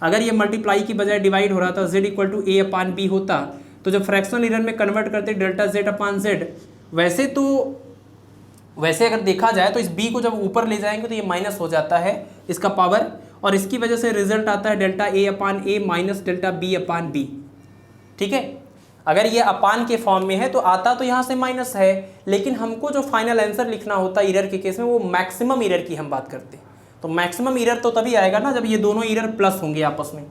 अगर ये मल्टीप्लाई की बजाय डिवाइड हो रहा था, z equal to A upon B होता, तो जब फ्रैक्शनल एरर में कन्वर्ट करते डेल्टा जेड अपान जेड, वैसे अगर देखा जाए तो इस b को जब ऊपर ले जाएंगे तो ये माइनस हो जाता है इसका पावर, और इसकी वजह से रिजल्ट आता है delta A upon A minus delta B upon B. ठीक है, अगर ये अपान के फॉर्म में है तो आता तो यहाँ से माइनस है, लेकिन हमको जो फाइनल आंसर लिखना होता है एरर के केस में वो मैक्सिमम एरर की हम बात करते हैं। तो मैक्सिमम एरर तो तभी आएगा ना जब ये दोनों एरर प्लस होंगे आपस में।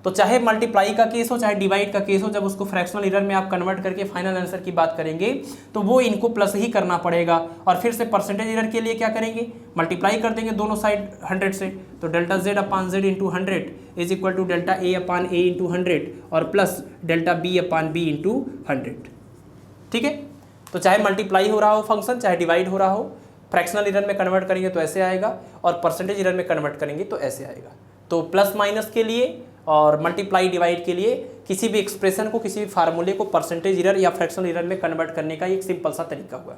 तो चाहे मल्टीप्लाई का केस हो चाहे डिवाइड का केस हो, जब उसको फ्रैक्शनल एरर में आप कन्वर्ट करके फाइनल आंसर की बात करेंगे तो वो इनको प्लस ही करना पड़ेगा। और फिर से परसेंटेज एरर के लिए क्या करेंगे, मल्टीप्लाई कर देंगे दोनों साइड 100 से, तो delta Z upon Z into 100 is equal to delta A upon A into 100 और plus delta B upon B into 100। ठीक है, तो चाहे मल्टीप्लाई हो रहा हो फंक्शन चाहे डिवाइड हो रहा हो, फ्रैक्शनल एरर में कन्वर्ट करेंगे तो ऐसे आएगा और परसेंटेज एरर में कन्वर्ट करेंगे तो ऐसे आएगा। तो प्लस माइनस के लिए और मल्टीप्लाई डिवाइड के लिए किसी भी एक्सप्रेशन को, किसी भी फार्मूले को परसेंटेज एरर या फ्रैक्शनल एरर में कन्वर्ट करने का एक सिंपल सा तरीका हुआ।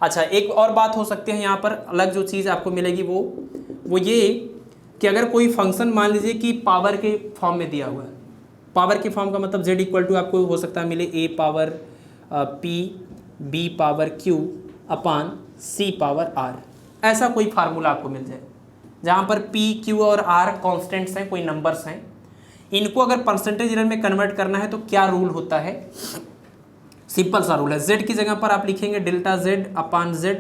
अच्छा, एक और बात हो सकती है यहाँ पर अलग जो चीज़ आपको मिलेगी वो ये कि अगर कोई फंक्शन मान लीजिए कि पावर के फॉर्म में दिया हुआ है, पावर के फॉर्म का मतलब z इक्वल टू आपको हो सकता है मिले a power p b power q upon c power r, ऐसा कोई फार्मूला आपको मिल जाए जहाँ पर p q और r कॉन्स्टेंट्स हैं, कोई नंबर्स हैं। इनको अगर परसेंटेज एरर में कन्वर्ट करना है तो क्या रूल होता है, सिंपल सा रूल है, z की जगह पर आप लिखेंगे डेल्टा z अपान z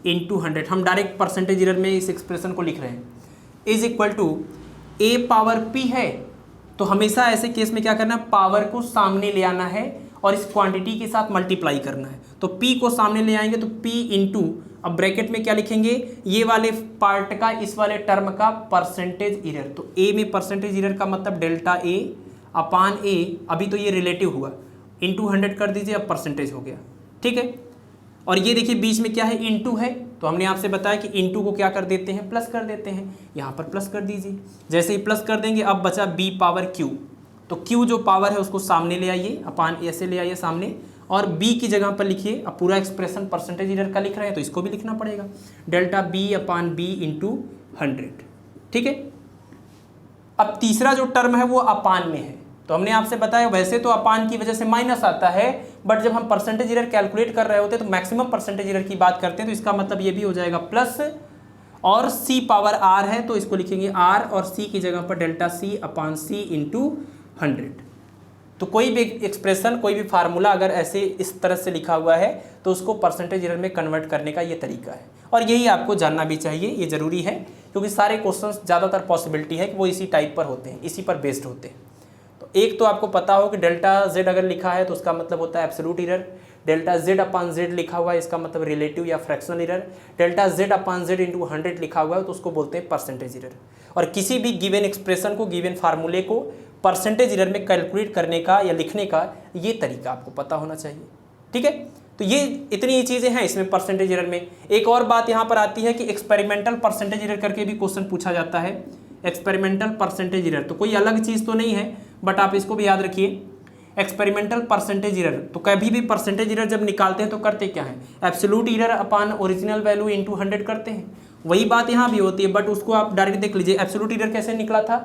इंटू 100। हम डायरेक्ट परसेंटेज एरर में इस एक्सप्रेशन को लिख रहे हैं, is equal to a power p है तो हमेशा ऐसे केस में क्या करना है, पावर को सामने ले आना है और इस क्वांटिटी के साथ मल्टीप्लाई करना है। तो p को सामने ले आएंगे तो p इंटू, अब ब्रैकेट में क्या लिखेंगे, ये वाले पार्ट का इस वाले टर्म का परसेंटेज एरर। तो a में परसेंटेज एरर का मतलब डेल्टा a अपान a, अभी तो ये रिलेटिव हुआ, इंटू 100 कर दीजिए, अब परसेंटेज हो गया। ठीक है, और ये देखिए बीच में क्या है, इंटू है, तो हमने आपसे बताया कि इंटू को क्या कर देते हैं, प्लस कर देते हैं, यहाँ पर प्लस कर दीजिए। जैसे ही प्लस कर देंगे अब बचा b पावर q, तो q जो पावर है उसको सामने ले आइए, अपान ऐसे ले आइए सामने, और b की जगह पर लिखिए। अब पूरा एक्सप्रेशन परसेंटेज एरर का लिख रहे हैं तो इसको भी लिखना पड़ेगा, delta b upon b into 100। ठीक है, अब तीसरा जो टर्म है वो अपान में है, तो हमने आपसे बताया वैसे तो अपान की वजह से माइनस आता है, बट जब हम परसेंटेज एरर कैलकुलेट कर रहे होते हैं तो मैक्सिमम परसेंटेज एरर की बात करते हैं, तो इसका मतलब ये भी हो जाएगा प्लस, और c पावर r है तो इसको लिखेंगे r, और c की जगह पर डेल्टा c अपान c इंटू 100। तो कोई भी एक्सप्रेशन, कोई भी फार्मूला अगर ऐसे इस तरह से लिखा हुआ है तो उसको परसेंटेज एरर में कन्वर्ट करने का ये तरीका है, और यही आपको जानना भी चाहिए, ये ज़रूरी है क्योंकि सारे क्वेश्चंस ज़्यादातर पॉसिबिलिटी है कि वो इसी टाइप पर होते हैं, इसी पर बेस्ड होते हैं। तो एक तो आपको पता हो कि डेल्टा z अगर लिखा है तो उसका मतलब होता है एब्सोल्यूट एरर, डेल्टा z अपान z लिखा हुआ है इसका मतलब रिलेटिव या फ्रैक्शनल एरर, डेल्टा z अपान z इंटू 100 लिखा हुआ है तो उसको बोलते हैं परसेंटेज एरर। और किसी भी गिवन एक्सप्रेशन को, गिवन फार्मूले को परसेंटेज एरर में कैलकुलेट करने का या लिखने का ये तरीका आपको पता होना चाहिए। ठीक है, तो ये इतनी ही चीज़ें हैं इसमें परसेंटेज एरर में। एक और बात यहाँ पर आती है कि एक्सपेरिमेंटल परसेंटेज एरर करके भी क्वेश्चन पूछा जाता है। एक्सपेरिमेंटल परसेंटेज एरर तो कोई अलग चीज़ तो नहीं है, बट आप इसको भी याद रखिए, एक्सपेरिमेंटल परसेंटेज एरर। तो कभी भी परसेंटेज एरर जब निकालते हैं तो करते क्या है, absolute error upon original value into 100 करते हैं। वही बात यहाँ भी होती है, बट उसको आप डायरेक्ट देख लीजिए, एब्सोल्यूट एरर कैसे निकला था,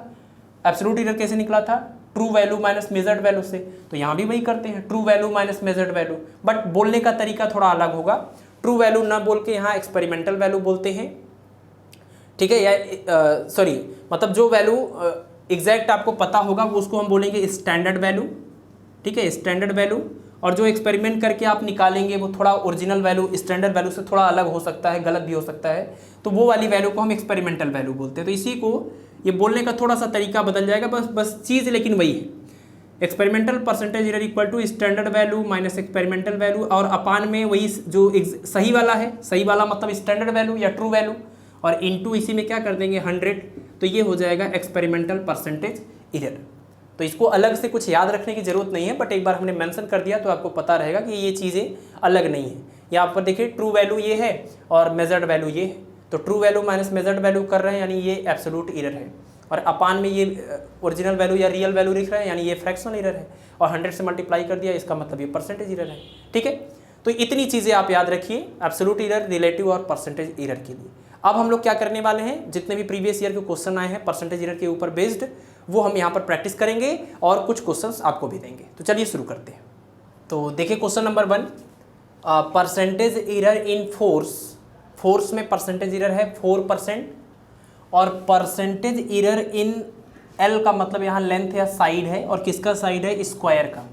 एब्सोल्यूट एरर कैसे निकला था, true value minus measured value से। तो यहाँ भी वही करते हैं, true value minus measured value, but बोलने का तरीका थोड़ा अलग होगा। ट्रू वैल्यू ना बोल के यहाँ एक्सपेरिमेंटल वैल्यू बोलते हैं। ठीक है, या सॉरी मतलब जो वैल्यू एग्जैक्ट आपको पता होगा वो उसको हम बोलेंगे स्टैंडर्ड वैल्यू। ठीक है, स्टैंडर्ड वैल्यू, और जो एक्सपेरिमेंट करके आप निकालेंगे वो थोड़ा ओरिजिनल वैल्यू स्टैंडर्ड वैल्यू से थोड़ा अलग हो सकता है, गलत भी हो सकता है, तो वो वाली वैल्यू को हम एक्सपेरिमेंटल वैल्यू बोलते हैं। तो इसी को ये बोलने का थोड़ा सा तरीका बदल जाएगा, बस चीज़ लेकिन वही है। Experimental percentage error equal to standard value minus experimental value, और अपान में वही जो सही वाला है, सही वाला मतलब स्टैंडर्ड वैल्यू या ट्रू वैल्यू, और इनटू इसी में क्या कर देंगे 100, तो ये हो जाएगा एक्सपेरिमेंटल परसेंटेज एरर। तो इसको अलग से कुछ याद रखने की जरूरत नहीं है, बट एक बार हमने मेंशन कर दिया तो आपको पता रहेगा कि ये चीज़ें अलग नहीं है। यहाँ पर देखिए ट्रू वैल्यू ये है और मेजर्ड वैल्यू ये है, तो true value minus measured value कर रहे हैं यानी ये एब्सोल्यूट एरर है, और अपान में ये ओरिजिनल वैल्यू या रियल वैल्यू लिख रहे हैं यानी ये फ्रैक्शनल एरर है, और 100 से मल्टीप्लाई कर दिया इसका मतलब ये परसेंटेज एरर है। ठीक है, तो इतनी चीज़ें आप याद रखिए एब्सोल्यूट एरर, रिलेटिव और परसेंटेज एरर के लिए। अब हम लोग क्या करने वाले हैं, जितने भी प्रीवियस ईयर के क्वेश्चन आए हैं परसेंटेज एरर के ऊपर बेस्ड, वो हम यहाँ पर प्रैक्टिस करेंगे और कुछ क्वेश्चंस आपको भी देंगे। तो चलिए शुरू करते हैं। तो देखिए question number 1, percentage error in force में परसेंटेज एरर है 4%, और परसेंटेज एरर इन एल का मतलब यहाँ लेंथ या साइड है, और किसका साइड है, स्क्वायर का।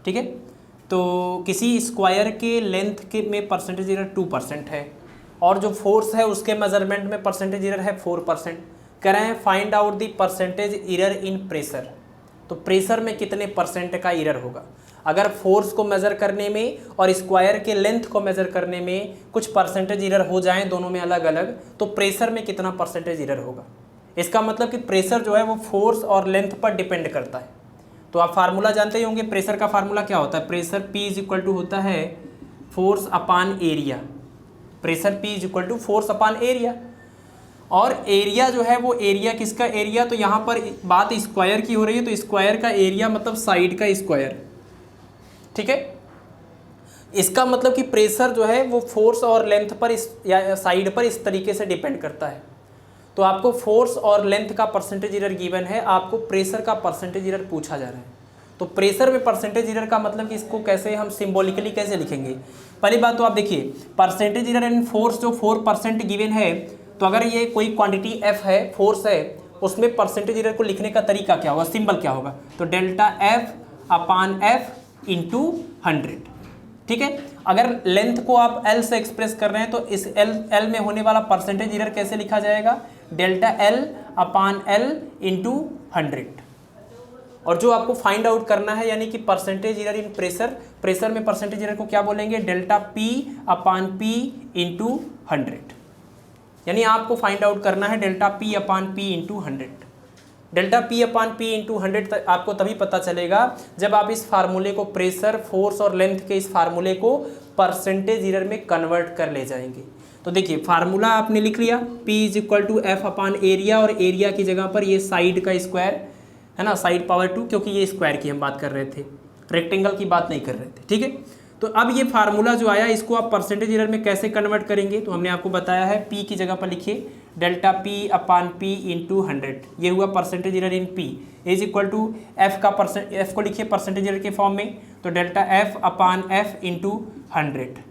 ठीक है, तो किसी स्क्वायर के लेंथ के में परसेंटेज एरर 2% है, और जो फोर्स है उसके मेजरमेंट में परसेंटेज एरर है 4%। कह रहे हैं find out the percentage error in pressure, तो प्रेशर में कितने परसेंट का एरर होगा। अगर फोर्स को मेज़र करने में और स्क्वायर के लेंथ को मेज़र करने में कुछ परसेंटेज एरर हो जाएं दोनों में अलग अलग, तो प्रेशर में कितना परसेंटेज एरर होगा। इसका मतलब कि प्रेशर जो है वो फोर्स और लेंथ पर डिपेंड करता है। तो आप फार्मूला जानते ही होंगे, प्रेशर का फार्मूला क्या होता है, pressure P is equal to होता है force upon area. Pressure P is equal to force upon area, और एरिया जो है वो एरिया किसका एरिया, तो यहाँ पर बात स्क्वायर की हो रही है, तो स्क्वायर का एरिया मतलब साइड का स्क्वायर। ठीक है, इसका मतलब कि प्रेशर जो है वो फोर्स और लेंथ पर या साइड पर इस तरीके से डिपेंड करता है। तो आपको फोर्स और लेंथ का परसेंटेज एरर गिवन है, आपको प्रेशर का परसेंटेज एरर पूछा जा रहा है। तो प्रेशर में परसेंटेज एरर का मतलब कि इसको कैसे हम सिंबॉलिकली कैसे लिखेंगे। पहली बात तो आप देखिए परसेंटेज एरर इन फोर्स जो 4% गिवन है, तो अगर ये कोई क्वांटिटी F है, फोर्स है, उसमें परसेंटेज एरर को लिखने का तरीका क्या होगा, सिंबल क्या होगा, तो delta F upon F into 100। ठीक है, अगर लेंथ को आप L से एक्सप्रेस कर रहे हैं तो इस L में होने वाला परसेंटेज एरर कैसे लिखा जाएगा, डेल्टा L अपान L इंटू 100। और जो आपको फाइंड आउट करना है यानी कि परसेंटेज एरर इन प्रेशर में परसेंटेज एरर को क्या बोलेंगे, delta P upon P into 100। यानी आपको फाइंड आउट करना है delta P upon P into 100। Delta P upon P into 100 आपको तभी पता चलेगा जब आप इस फार्मूले को, प्रेशर फोर्स और लेंथ के इस फार्मूले को परसेंटेज एरर में कन्वर्ट कर ले जाएंगे। तो देखिए फार्मूला आपने लिख लिया, P is equal to F upon area, और एरिया की जगह पर ये साइड का स्क्वायर है ना, साइड पावर 2, क्योंकि ये स्क्वायर की हम बात कर रहे थे, रेक्टेंगल की बात नहीं कर रहे थे। ठीक है, तो अब ये फार्मूला जो आया इसको आप परसेंटेज एरर में कैसे कन्वर्ट करेंगे, तो हमने आपको बताया है P की जगह पर लिखिए delta P upon P into 100, ये हुआ percentage error in P is equal to F को लिखिए परसेंटेज एरर के फॉर्म में, तो delta F upon F into 100।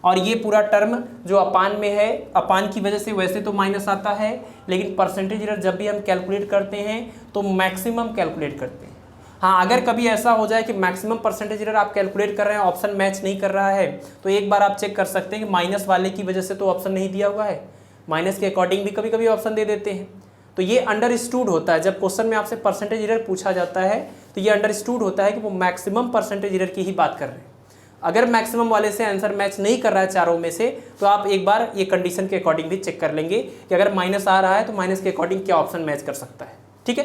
और ये पूरा टर्म जो अपान में है, अपान की वजह से वैसे तो माइनस आता है, लेकिन परसेंटेज एरर जब भी हम कैलकुलेट करते हैं तो मैक्सिमम कैलकुलेट करते हैं। हाँ, अगर कभी ऐसा हो जाए कि मैक्सिमम परसेंटेज एरर आप कैलकुलेट कर रहे हैं, ऑप्शन मैच नहीं कर रहा है, तो एक बार आप चेक कर सकते हैं कि माइनस वाले की वजह से तो ऑप्शन नहीं दिया हुआ है, माइनस के अकॉर्डिंग भी कभी कभी ऑप्शन दे देते हैं। तो ये अंडरस्टूड होता है, जब क्वेश्चन में आपसे परसेंटेज एरर पूछा जाता है तो ये अंडरस्टूड होता है कि वो मैक्सिमम परसेंटेज एरर की ही बात कर रहे हैं। अगर मैक्सिमम वाले से आंसर मैच नहीं कर रहा है चारों में से, तो आप एक बार ये कंडीशन के अकॉर्डिंग भी चेक कर लेंगे कि अगर माइनस आ रहा है तो माइनस के अकॉर्डिंग क्या ऑप्शन मैच कर सकता है। ठीक है,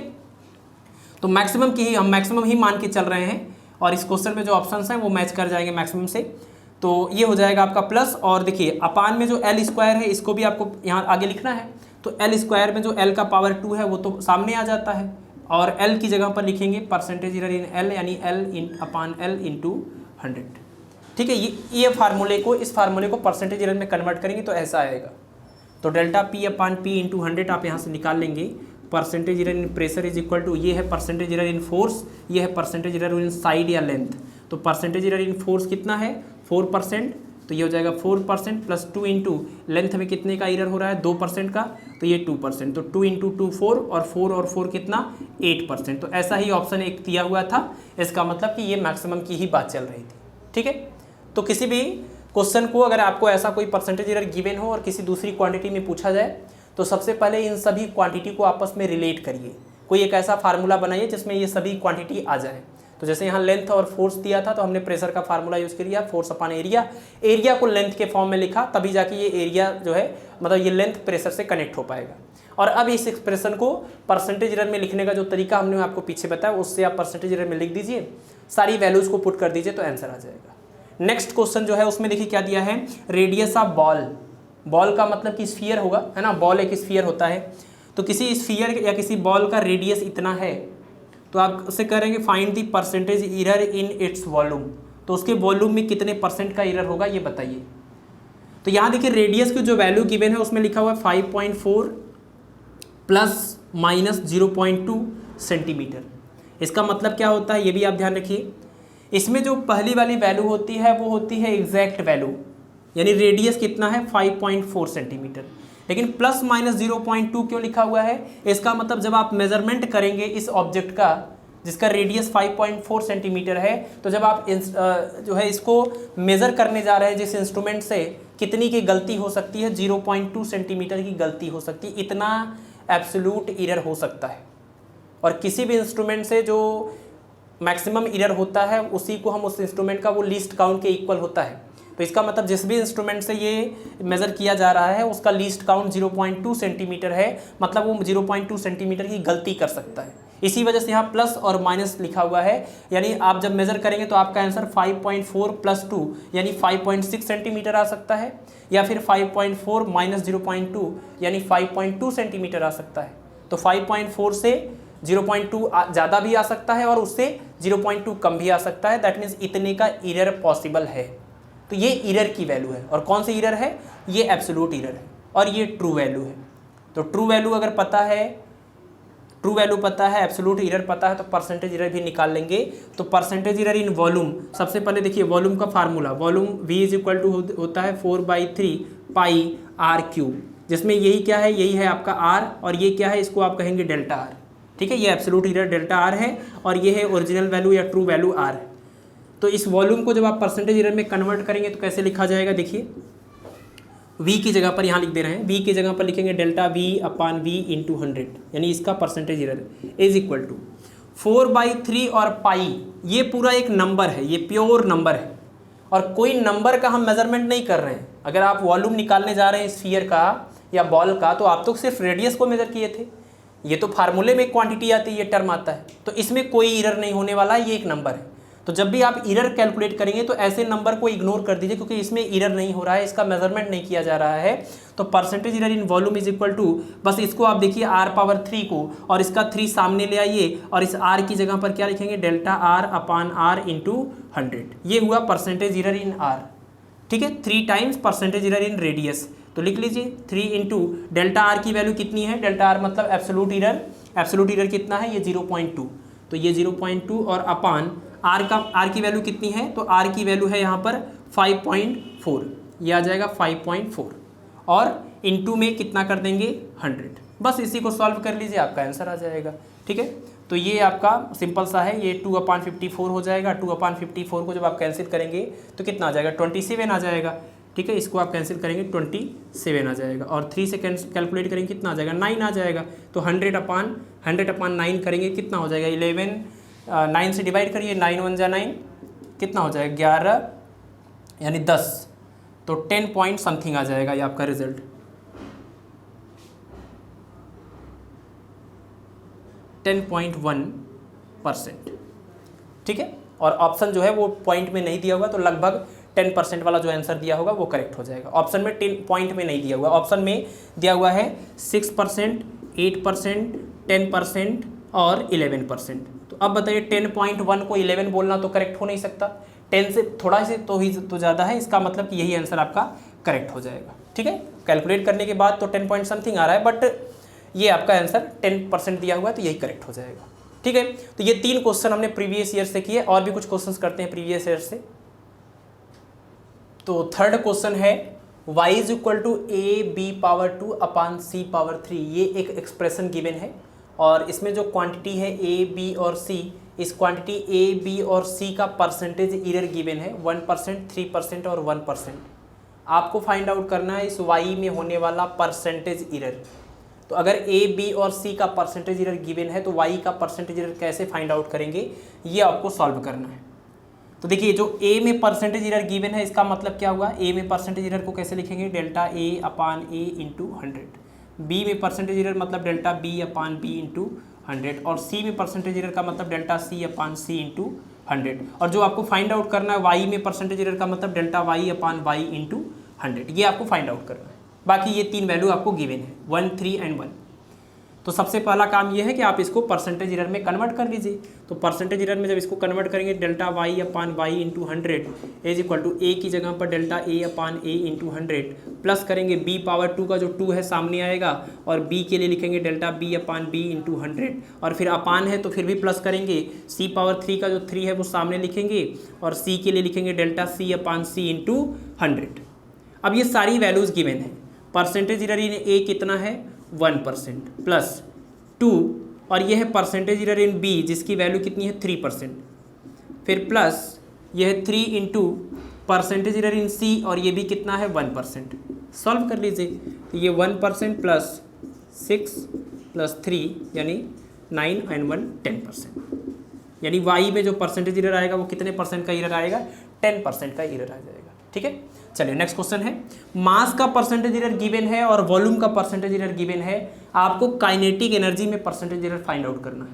तो मैक्सिमम की ही हम मैक्सिमम ही मान के चल रहे हैं, और इस क्वेश्चन में जो ऑप्शंस हैं वो मैच कर जाएंगे मैक्सिमम से, तो ये हो जाएगा आपका प्लस। और देखिए अपान में जो L स्क्वायर है इसको भी आपको यहाँ आगे लिखना है, तो L स्क्वायर में जो L का पावर 2 है वो तो सामने आ जाता है, और L की जगह पर लिखेंगे परसेंटेज एरर इन L यानी L इन अपान L इंटू 100। ठीक है, ये फार्मूले को, इस फार्मूले को परसेंटेज एरर में कन्वर्ट करेंगे तो ऐसा आएगा। तो delta P upon P into 100 आप यहाँ से निकाल लेंगे। Percentage error in pressure is equal to, ये है परसेंटेज एरर इन फोर्स, ये है परसेंटेज एरर इन साइड या लेंथ। तो परसेंटेज एरर इन फोर्स कितना है 4%, तो ये हो जाएगा 4% प्लस 2 इंटू लेंथ में कितने का एरर हो रहा है 2% का, तो ये 2%, तो 2 इंटू 2 4, और 4 कितना 8%। तो ऐसा ही ऑप्शन एक दिया हुआ था, इसका मतलब कि ये मैक्सिमम की ही बात चल रही थी। ठीक है, तो किसी भी क्वेश्चन को अगर आपको ऐसा कोई परसेंटेज एरर गिवन हो और किसी दूसरी क्वांटिटी में पूछा जाए, तो तो सबसे पहले इन सभी क्वांटिटी को आपस में रिलेट करिए, कोई एक ऐसा फार्मूला बनाइए जिसमें ये सभी क्वांटिटी आ जाए। तो जैसे यहाँ लेंथ और फोर्स दिया था तो हमने प्रेशर का फार्मूला यूज़ किया, फोर्स अपॉन एरिया, एरिया को लेंथ के फॉर्म में लिखा, तभी जाके ये एरिया जो है मतलब ये लेंथ प्रेशर से कनेक्ट हो पाएगा। और अब इस एक्सप्रेशन को परसेंटेज एरर में लिखने का जो तरीका हमने आपको पीछे बताया उससे आप परसेंटेज एरर में लिख दीजिए, सारी वैल्यूज़ को पुट कर दीजिए तो आंसर आ जाएगा। नेक्स्ट क्वेश्चन जो है उसमें देखिए क्या दिया है, रेडियस ऑफ बॉल। बॉल का मतलब कि स्फीयर होगा, है ना, बॉल एक स्फीयर होता है, तो किसी स्फीयर या किसी बॉल का रेडियस इतना है तो आप उससे करेंगे find the percentage error in its volume, तो उसके वॉल्यूम में कितने परसेंट का एरर होगा ये बताइए। तो यहाँ देखिए रेडियस की जो वैल्यू गिवन है उसमें लिखा हुआ है 5.4 प्लस माइनस 0.2 सेंटीमीटर। इसका मतलब क्या होता है ये भी आप ध्यान रखिए, इसमें जो पहली वाली वैल्यू होती है वो होती है एग्जैक्ट वैल्यू, यानी रेडियस कितना है 5.4 सेंटीमीटर, लेकिन प्लस माइनस 0.2 क्यों लिखा हुआ है, इसका मतलब जब आप मेजरमेंट करेंगे इस ऑब्जेक्ट का जिसका रेडियस 5.4 सेंटीमीटर है, तो जब आप जो है इसको मेज़र करने जा रहे हैं जिस इंस्ट्रूमेंट से, कितनी की गलती हो सकती है, 0.2 सेंटीमीटर की गलती हो सकती है, इतना एब्सोल्यूट एरर हो सकता है। और किसी भी इंस्ट्रूमेंट से जो मैक्सिमम एरर होता है उसी को हम उस इंस्ट्रूमेंट का वो लीस्ट काउंट के इक्वल होता है। तो इसका मतलब जिस भी इंस्ट्रूमेंट से ये मेज़र किया जा रहा है उसका लीस्ट काउंट 0.2 सेंटीमीटर है, मतलब वो 0.2 सेंटीमीटर की गलती कर सकता है। इसी वजह से यहाँ प्लस और माइनस लिखा हुआ है, यानी आप जब मेज़र करेंगे तो आपका आंसर 5.4 प्लस 2 यानी 5.6 सेंटीमीटर आ सकता है, या फिर 5.4 माइनस 0.2 यानी 5.2 सेंटीमीटर आ सकता है। तो 5.4 से 0.2 ज़्यादा भी आ सकता है और उससे 0.2 कम भी आ सकता है, दैट मीन्स इतने का एरर पॉसिबल है। तो ये एरर की वैल्यू है, और कौन सी एरर है, ये एब्सोल्यूट एरर है और ये ट्रू वैल्यू है। तो ट्रू वैल्यू अगर पता है, ट्रू वैल्यू पता है, एब्सोल्यूट एरर पता है, तो परसेंटेज एरर भी निकाल लेंगे। तो परसेंटेज एरर इन वॉल्यूम, सबसे पहले देखिए वॉल्यूम का formula, volume V is equal to होता है 4/3 पाई आर क्यूब, जिसमें यही क्या है, यही है आपका R, और ये क्या है, इसको आप कहेंगे डेल्टा R। ठीक है, ये एब्सोल्यूट एरर डेल्टा R है और ये है ओरिजिनल वैल्यू या ट्रू वैल्यू R है। तो इस वॉल्यूम को जब आप परसेंटेज एरर में कन्वर्ट करेंगे तो कैसे लिखा जाएगा, देखिए V की जगह पर यहाँ लिख दे रहे हैं, V की जगह पर लिखेंगे delta V upon V into 100, यानी इसका percentage error is equal to 4/3 और पाई, ये पूरा एक नंबर है, ये प्योर नंबर है और कोई नंबर का हम मेजरमेंट नहीं कर रहे हैं। अगर आप वॉल्यूम निकालने जा रहे हैं स्फीयर का या बॉल का तो आप तो सिर्फ रेडियस को मेजर किए थे, ये तो फार्मूले में क्वांटिटी आती है, ये टर्म आता है, तो इसमें कोई एरर नहीं होने वाला है, ये एक नंबर है। तो जब भी आप एरर कैलकुलेट करेंगे तो ऐसे नंबर को इग्नोर कर दीजिए क्योंकि इसमें एरर नहीं हो रहा है, इसका मेजरमेंट नहीं किया जा रहा है। तो percentage error in volume is equal to, बस इसको आप देखिए r⁻³ को और इसका 3 सामने ले आइए और इस r की जगह पर क्या लिखेंगे, delta R upon R into 100, ये हुआ परसेंटेज एरर इन R। ठीक है, 3 times percentage error in radius, तो लिख लीजिए 3 इंटू डेल्टा R की वैल्यू कितनी है, डेल्टा R मतलब एब्सोल्यूट एरर, एब्सोल्यूट एरर कितना है, ये 0.2, तो ये 0.2 और अपान R की वैल्यू कितनी है, तो R की वैल्यू है यहाँ पर 5.4, ये आ जाएगा 5.4 और इनटू में कितना कर देंगे 100, बस इसी को सॉल्व कर लीजिए आपका आंसर आ जाएगा। ठीक है, तो ये आपका सिंपल सा है, ये 2/54 हो जाएगा। 2/54 को जब आप कैंसिल करेंगे तो कितना आ जाएगा, 27 आ जाएगा। ठीक है, इसको आप कैंसिल करेंगे 27 आ जाएगा और 3 से कैलकुलेट करेंगे कितना आ जाएगा, 9 आ जाएगा। तो 100/9 करेंगे कितना हो जाएगा, 11, 9 से डिवाइड करिए, 9 1 जा 9, कितना हो जाएगा 11 यानी 10, तो 10 पॉइंट समथिंग आ जाएगा ये आपका रिजल्ट। 10.1%। ठीक है, और ऑप्शन जो है वो पॉइंट में नहीं दिया हुआ, तो लगभग 10% वाला जो आंसर दिया होगा वो करेक्ट हो जाएगा। ऑप्शन में 10 पॉइंट में नहीं दिया हुआ, ऑप्शन में दिया हुआ है 6%, 8%, 10% और 11%। तो अब बताइए 10.1 को 11 बोलना तो करेक्ट हो नहीं सकता, 10 से थोड़ा से तो ज़्यादा है, इसका मतलब कि यही आंसर आपका करेक्ट हो जाएगा। ठीक है, कैलकुलेट करने के बाद तो 10 पॉइंट समथिंग आ रहा है, बट ये आपका आंसर 10% दिया हुआ है तो यही करेक्ट हो जाएगा। ठीक है, तो ये 3 क्वेश्चन हमने प्रीवियस ईयर से किए, और भी कुछ क्वेश्चंस करते हैं प्रीवियस ईयर से। तो थर्ड क्वेश्चन है y is equal to AB⁻2 upon C⁻3, ये एक एक्सप्रेशन गिवन है और इसमें जो क्वांटिटी है A, B और C, इस क्वांटिटी A, B और C का परसेंटेज एरर गिवन है 1%, 3% और 1%। आपको फाइंड आउट करना है इस y में होने वाला परसेंटेज एरर। तो अगर ए, बी और सी का परसेंटेज एरर गिवन है तो वाई का परसेंटेज एरर कैसे फाइंड आउट करेंगे, ये आपको सॉल्व करना है। तो देखिए जो ए में परसेंटेज एरर गिवन है इसका मतलब क्या हुआ, ए में परसेंटेज एरर को कैसे लिखेंगे, delta A upon A into 100। B में परसेंटेज एरर मतलब delta B upon B into 100, और सी में परसेंटेज एरर का मतलब डेल्टा सी अपान सी इंटू 100। और जो आपको फाइंड आउट करना है वाई में परसेंटेज एरर का मतलब delta Y upon Y into 100, ये आपको फाइंड आउट करना है। बाकी ये 3 वैल्यू आपको गिवन है 1, 3 एंड 1। तो सबसे पहला काम ये है कि आप इसको परसेंटेज एरर में कन्वर्ट कर लीजिए। तो परसेंटेज एरर में जब इसको कन्वर्ट करेंगे delta Y upon Y into 100 is equal to A की जगह पर delta A upon A into 100 plus करेंगे बी पावर 2 का जो 2 है सामने आएगा, और बी के लिए लिखेंगे delta B upon B into 100, और फिर अपान है तो फिर भी प्लस करेंगे, सी पावर 3 का जो 3 है वो सामने लिखेंगे, और सी के लिए लिखेंगे डेल्टा सी अपान सी इंटू 100। अब ये सारी वैल्यूज़ गिवन है। परसेंटेज एरर इन ए कितना है 1% प्लस 2, और ये है परसेंटेज एरर इन बी जिसकी वैल्यू कितनी है 3%, फिर प्लस ये है 3 इंटू परसेंटेज एरर इन सी, और ये भी कितना है 1%। सॉल्व कर लीजिए, तो ये 1% प्लस 6 प्लस 3 यानी 9 एंड 1 10%, यानी वाई में जो परसेंटेज एरर आएगा वो कितने परसेंट का एरर आएगा, 10% का एरर आ जाएगा। ठीक है, चलिए नेक्स्ट क्वेश्चन है, मास का परसेंटेज एरर गिवन है और वॉल्यूम का परसेंटेज एरर गिवन है, आपको काइनेटिक एनर्जी में परसेंटेज एरर फाइंड आउट करना है।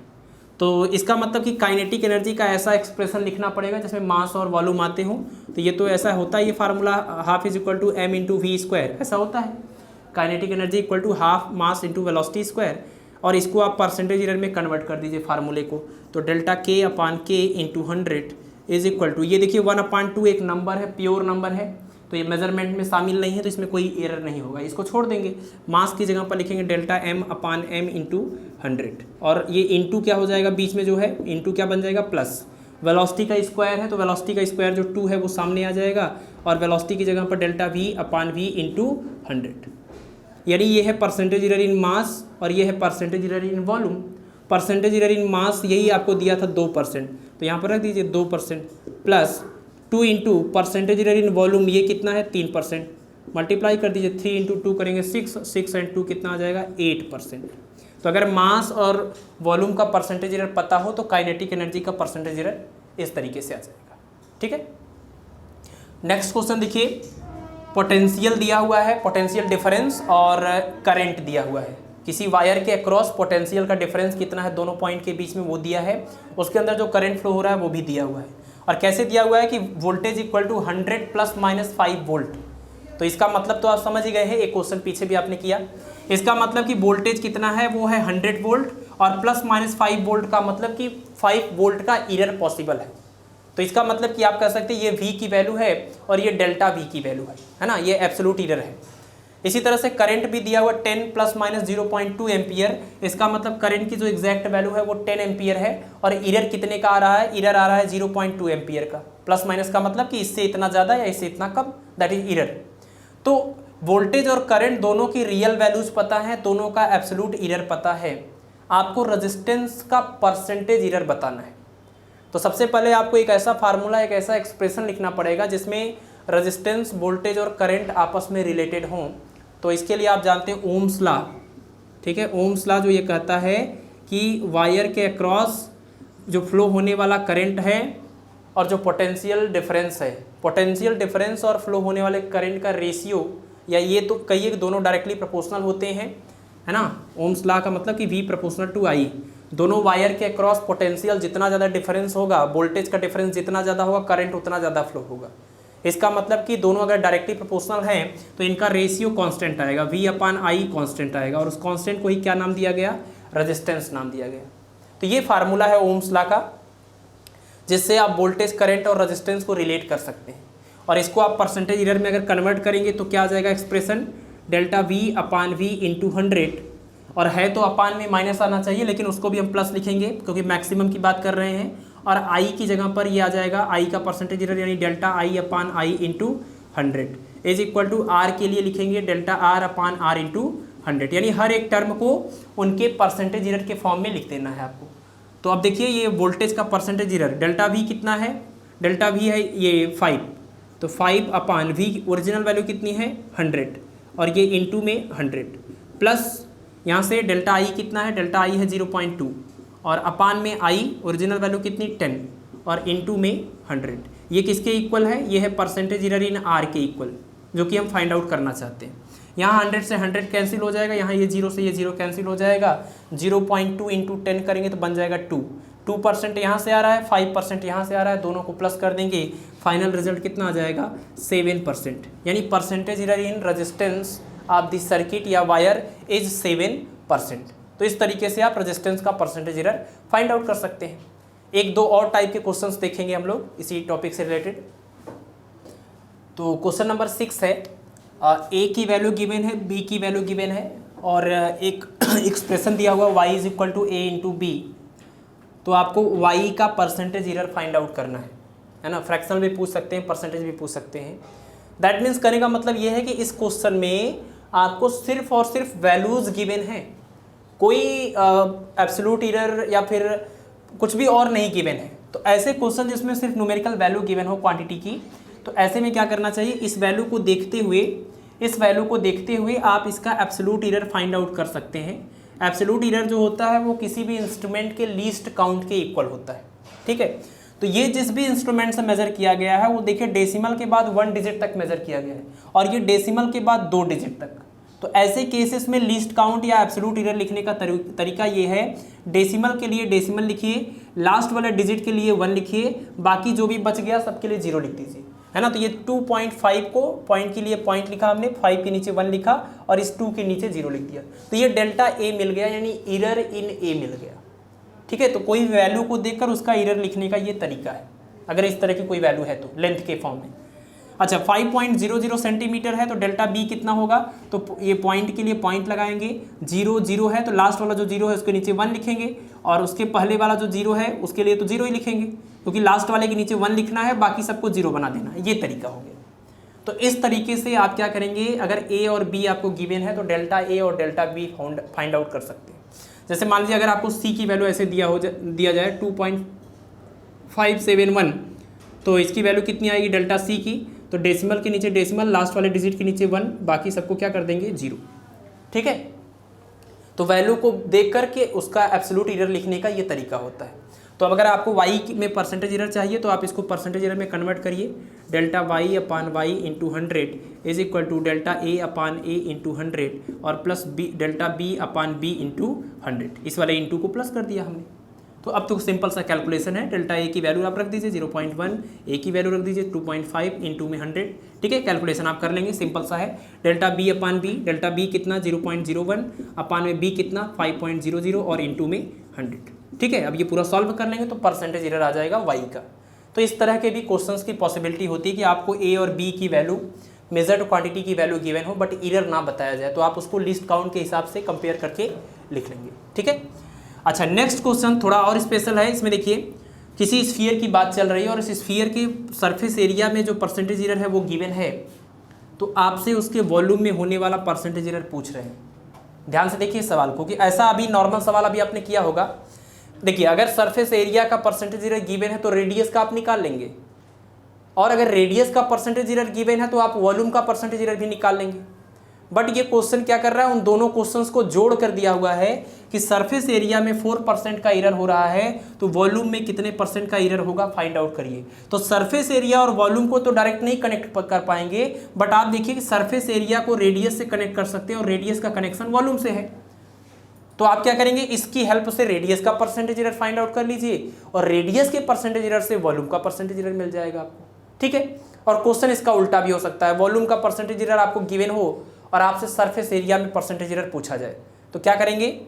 तो इसका मतलब कि काइनेटिक एनर्जी का ऐसा एक्सप्रेशन लिखना पड़ेगा जिसमें मास और वॉल्यूम आते हों। तो ये तो ऐसा होता है, ये formula half is equal to M into V square, ऐसा होता है, kinetic energy equal to half mass into velocity square, और इसको आप परसेंटेज एरर में कन्वर्ट कर दीजिए फार्मूले को। तो डेल्टा के अपान के इंटू 100 इज इक्वल टू, ये देखिए 1/2 एक नंबर है, प्योर नंबर है, तो ये मेजरमेंट में शामिल नहीं है, तो इसमें कोई एरर नहीं होगा, इसको छोड़ देंगे। मास की जगह पर लिखेंगे डेल्टा एम अपान एम इंटू 100, और ये इंटू क्या हो जाएगा बीच में जो है, इंटू क्या बन जाएगा प्लस, वेलोसिटी का स्क्वायर है तो वेलोसिटी का स्क्वायर जो 2 है वो सामने आ जाएगा, और वेलोसिटी की जगह पर delta V upon V into 100, यानी ये है परसेंटेज एरर इन मास और ये है percentage error in volume. Percentage error in mass यही आपको दिया था 2%, तो यहाँ पर रख दीजिए 2% plus 2 into percentage error in volume, ये कितना है 3%, मल्टीप्लाई कर दीजिए, 3 इंटू 2 करेंगे 6 एंड 2 कितना आ जाएगा 8%। तो अगर मास और वॉल्यूम का परसेंटेज एरर पता हो तो काइनेटिक एनर्जी का परसेंटेज एरर इस तरीके से आ जाएगा। ठीक है, नेक्स्ट क्वेश्चन देखिए, पोटेंशियल दिया हुआ है, पोटेंशियल डिफरेंस और करंट दिया हुआ है। किसी वायर के अक्रॉस पोटेंशियल का डिफरेंस कितना है दोनों पॉइंट के बीच में वो दिया है, उसके अंदर जो करंट फ्लो हो रहा है वो भी दिया हुआ है, और कैसे दिया हुआ है कि voltage equal to 100 plus minus 5 volt. तो इसका मतलब तो आप समझ ही गए हैं, एक क्वेश्चन पीछे भी आपने किया। इसका मतलब कि वोल्टेज कितना है वो है 100 वोल्ट, और प्लस माइनस 5 वोल्ट का मतलब कि 5 वोल्ट का एरर पॉसिबल है। तो इसका मतलब कि आप कह सकते हैं ये V की वैल्यू है और ये डेल्टा V की वैल्यू है ना, ये एब्सोल्यूट एरर है। इसी तरह से करंट भी दिया हुआ 10 प्लस माइनस 0.2 एम्पियर, इसका मतलब करंट की जो एग्जैक्ट वैल्यू है वो 10 एम्पियर है, और एरर कितने का आ रहा है, एरर आ रहा है 0.2 एम्पियर का। प्लस माइनस का मतलब कि इससे इतना ज़्यादा या इससे इतना कम, दैट इज एरर। तो वोल्टेज और करंट दोनों की रियल वैल्यूज पता है, दोनों का एब्सोल्यूट एरर पता है, आपको रेजिस्टेंस का परसेंटेज एरर बताना है। तो सबसे पहले आपको एक ऐसा फार्मूला, एक ऐसा एक्सप्रेशन लिखना पड़ेगा जिसमें रेजिस्टेंस, वोल्टेज और करंट आपस में रिलेटेड हों। तो इसके लिए आप जानते हैं ओम्स लॉ, ठीक है। ओम्स लॉ जो ये कहता है कि वायर के अक्रॉस जो फ्लो होने वाला करंट है और जो पोटेंशियल डिफरेंस है, पोटेंशियल डिफरेंस और फ्लो होने वाले करंट का रेशियो, या ये तो कहिए कि दोनों डायरेक्टली प्रोपोर्शनल होते हैं, है ना। ओम्स लॉ का मतलब कि V प्रोपोर्शनल टू I। दोनों वायर के अक्रॉस पोटेंशियल जितना ज़्यादा डिफरेंस होगा, वोल्टेज का डिफरेंस जितना ज़्यादा होगा, करंट उतना ज़्यादा फ्लो होगा। इसका मतलब कि दोनों अगर डायरेक्टली प्रोपोर्शनल हैं तो इनका रेशियो कांस्टेंट आएगा, V अपान I कांस्टेंट आएगा, और उस कांस्टेंट को ही क्या नाम दिया गया, रेजिस्टेंस नाम दिया गया। तो ये फार्मूला है ओम्स लॉ का, जिससे आप वोल्टेज, करंट और रेजिस्टेंस को रिलेट कर सकते हैं। और इसको आप परसेंटेज एरर में अगर कन्वर्ट करेंगे तो क्या आ जाएगा expression, delta V upon V into 100, और है तो अपान में माइनस आना चाहिए लेकिन उसको भी हम प्लस लिखेंगे क्योंकि मैक्सिमम की बात कर रहे हैं, और I की जगह पर ये आ जाएगा I का परसेंटेज एरर यानी delta I upon I into 100 is equal to R के लिए लिखेंगे delta R upon R into 100, यानी हर एक टर्म को उनके परसेंटेज एरर के फॉर्म में लिख देना है आपको। तो अब देखिए ये वोल्टेज का परसेंटेज एरर डेल्टा V कितना है, डेल्टा V है ये 5, तो 5 अपान V ओरिजिनल वैल्यू कितनी है 100, और ये इंटू में 100 प्लस यहाँ से डेल्टा आई कितना है, डेल्टा आई है 0.2 और अपान में आई ओरिजिनल वैल्यू कितनी 10 और इनटू में 100। ये किसके इक्वल है, ये है परसेंटेज एरर इन आर के इक्वल, जो कि हम फाइंड आउट करना चाहते हैं। यहाँ 100 से 100 कैंसिल हो जाएगा, यहाँ ये 0 से ये 0 कैंसिल हो जाएगा, 0.2 इंटू 10 करेंगे तो बन जाएगा 2% यहाँ से आ रहा है, 5% यहाँ से आ रहा है, दोनों को प्लस कर देंगे, फाइनल रिजल्ट कितना आ जाएगा 7%। यानी percentage error in resistance of the circuit या वायर इज 7%। तो इस तरीके से आप रेजिस्टेंस का परसेंटेज एरर फाइंड आउट कर सकते हैं। एक दो और टाइप के क्वेश्चंस देखेंगे हम लोग इसी टॉपिक से रिलेटेड। तो क्वेश्चन नंबर 6 है, ए की वैल्यू गिवन है, बी की वैल्यू गिवन है और एक एक्सप्रेशन दिया हुआ y is equal to A into B. तो आपको y का परसेंटेज एरर फाइंड आउट करना है ना। फ्रैक्शनल भी पूछ सकते हैं, परसेंटेज भी पूछ सकते हैं। दैट मीन्स करने का मतलब ये है कि इस क्वेश्चन में आपको सिर्फ और सिर्फ वैल्यूज गिवन है, कोई एब्सोल्यूट एरर या फिर कुछ भी और नहीं गिवन है। तो ऐसे क्वेश्चन जिसमें सिर्फ न्यूमेरिकल वैल्यू गिवन हो क्वांटिटी की, तो ऐसे में क्या करना चाहिए, इस वैल्यू को देखते हुए आप इसका एब्सोल्यूट एरर फाइंड आउट कर सकते हैं। एब्सोल्यूट एरर जो होता है वो किसी भी इंस्ट्रूमेंट के लीस्ट काउंट के इक्वल होता है, ठीक है। तो ये जिस भी इंस्ट्रूमेंट से मेजर किया गया है वो देखिए डेसिमल के बाद 1 डिजिट तक मेजर किया गया है और ये डेसिमल के बाद 2 डिजिट तक। तो ऐसे केसेस में लीस्ट काउंट या एब्सोल्यूट एरर लिखने का तरीका ये है, डेसिमल के लिए डेसिमल लिखिए, लास्ट वाले डिजिट के लिए 1 लिखिए, बाकी जो भी बच गया सबके लिए 0 लिख दीजिए, है ना। तो ये 2.5 को पॉइंट के लिए पॉइंट लिखा हमने, 5 के नीचे 1 लिखा और इस 2 के नीचे 0 लिख दिया। तो ये डेल्टा ए मिल गया, यानी एरर इन ए मिल गया, ठीक है। तो कोई वैल्यू को देखकर उसका एरर लिखने का ये तरीका है, अगर इस तरह की कोई वैल्यू है तो लेंथ के फॉर्म में। अच्छा 5.00 सेंटीमीटर है तो डेल्टा बी कितना होगा, तो ये पॉइंट के लिए पॉइंट लगाएंगे, 0 0 है तो लास्ट वाला जो 0 है उसके नीचे 1 लिखेंगे और उसके पहले वाला जो 0 है उसके लिए तो 0 ही लिखेंगे, क्योंकि लास्ट वाले के नीचे 1 लिखना है, बाकी सबको 0 बना देना है। ये तरीका हो गया। तो इस तरीके से आप क्या करेंगे, अगर ए और बी आपको गिवन है तो डेल्टा ए और डेल्टा बी फाइंड आउट कर सकते हैं। जैसे मान लीजिए अगर आपको सी की वैल्यू ऐसे दिया जाए 2.571, तो इसकी वैल्यू कितनी आएगी डेल्टा सी की, तो डेसिमल के नीचे डेसिमल, लास्ट वाले डिजिट के नीचे 1, बाकी सबको क्या कर देंगे 0, ठीक है। तो वैल्यू को देख करके उसका एब्सोल्यूट एरर लिखने का ये तरीका होता है। तो अब अगर आपको y में परसेंटेज एरर चाहिए तो आप इसको परसेंटेज एरर में कन्वर्ट करिए, delta y upon y into 100 is equal to delta a upon a into 100 और plus b delta b upon b into 100। इस वाले इंटू को प्लस कर दिया हमने। तो अब तो सिंपल सा कैलकुलेशन है, डेल्टा ए की वैल्यू आप रख दीजिए 0.1, ए की वैल्यू रख दीजिए 2.5 इंटू में 100, ठीक है। कैलकुलेशन आप कर लेंगे, सिंपल सा है। Delta B upon B, delta B कितना 0.01 अपान में बी कितना 5.00 और इंटू में 100, ठीक है। अब ये पूरा सॉल्व कर लेंगे तो परसेंटेज एरर आ जाएगा वाई का। तो इस तरह के भी क्वेश्चंस की पॉसिबिलिटी होती है कि आपको ए और बी की वैल्यू, मेजर्ड क्वांटिटी की वैल्यू गिवन हो बट एरर ना बताया जाए, तो आप उसको लिस्ट काउंट के हिसाब से कंपेयर करके लिख लेंगे, ठीक है। अच्छा नेक्स्ट क्वेश्चन थोड़ा और स्पेशल है। इसमें देखिए किसी स्फीयर की बात चल रही है और इस स्फीयर के सरफेस एरिया में जो परसेंटेज एरर है वो गिवन है, तो आपसे उसके वॉल्यूम में होने वाला परसेंटेज एरर पूछ रहे हैं। ध्यान से देखिए सवाल को, कि ऐसा अभी नॉर्मल सवाल अभी आपने किया होगा। देखिए अगर सरफेस एरिया का परसेंटेज एरर गिवन है तो रेडियस का आप निकाल लेंगे, और अगर रेडियस का परसेंटेज एरर गिवन है तो आप वॉल्यूम का परसेंटेज एरर भी निकाल लेंगे। बट ये क्वेश्चन क्या कर रहा है, उन दोनों क्वेश्चंस को जोड़ कर दिया हुआ है कि सरफेस एरिया में 4% का एरर हो रहा है तो वॉल्यूम में कितने % का एरर होगा फाइंड आउट करिए। तो सरफेस एरिया और वॉल्यूम को तो डायरेक्ट नहीं कनेक्ट कर पाएंगे, बट आप देखिए कि सरफेस एरिया को रेडियस से कनेक्ट कर सकते हैं और रेडियस का कनेक्शन वॉल्यूम से है। तो आप क्या करेंगे, इसकी हेल्प से रेडियस का परसेंटेज एरर फाइंड आउट कर लीजिए और रेडियस के परसेंटेज एरर से वॉल्यूम का परसेंटेज एरर मिल जाएगा आपको, ठीक है। और क्वेश्चन इसका उल्टा भी हो सकता है, वॉल्यूम का परसेंटेज एरर आपको गिवन हो और आपसे सरफेस एरिया में परसेंटेज एरर पूछा जाए, तो क्या करेंगे,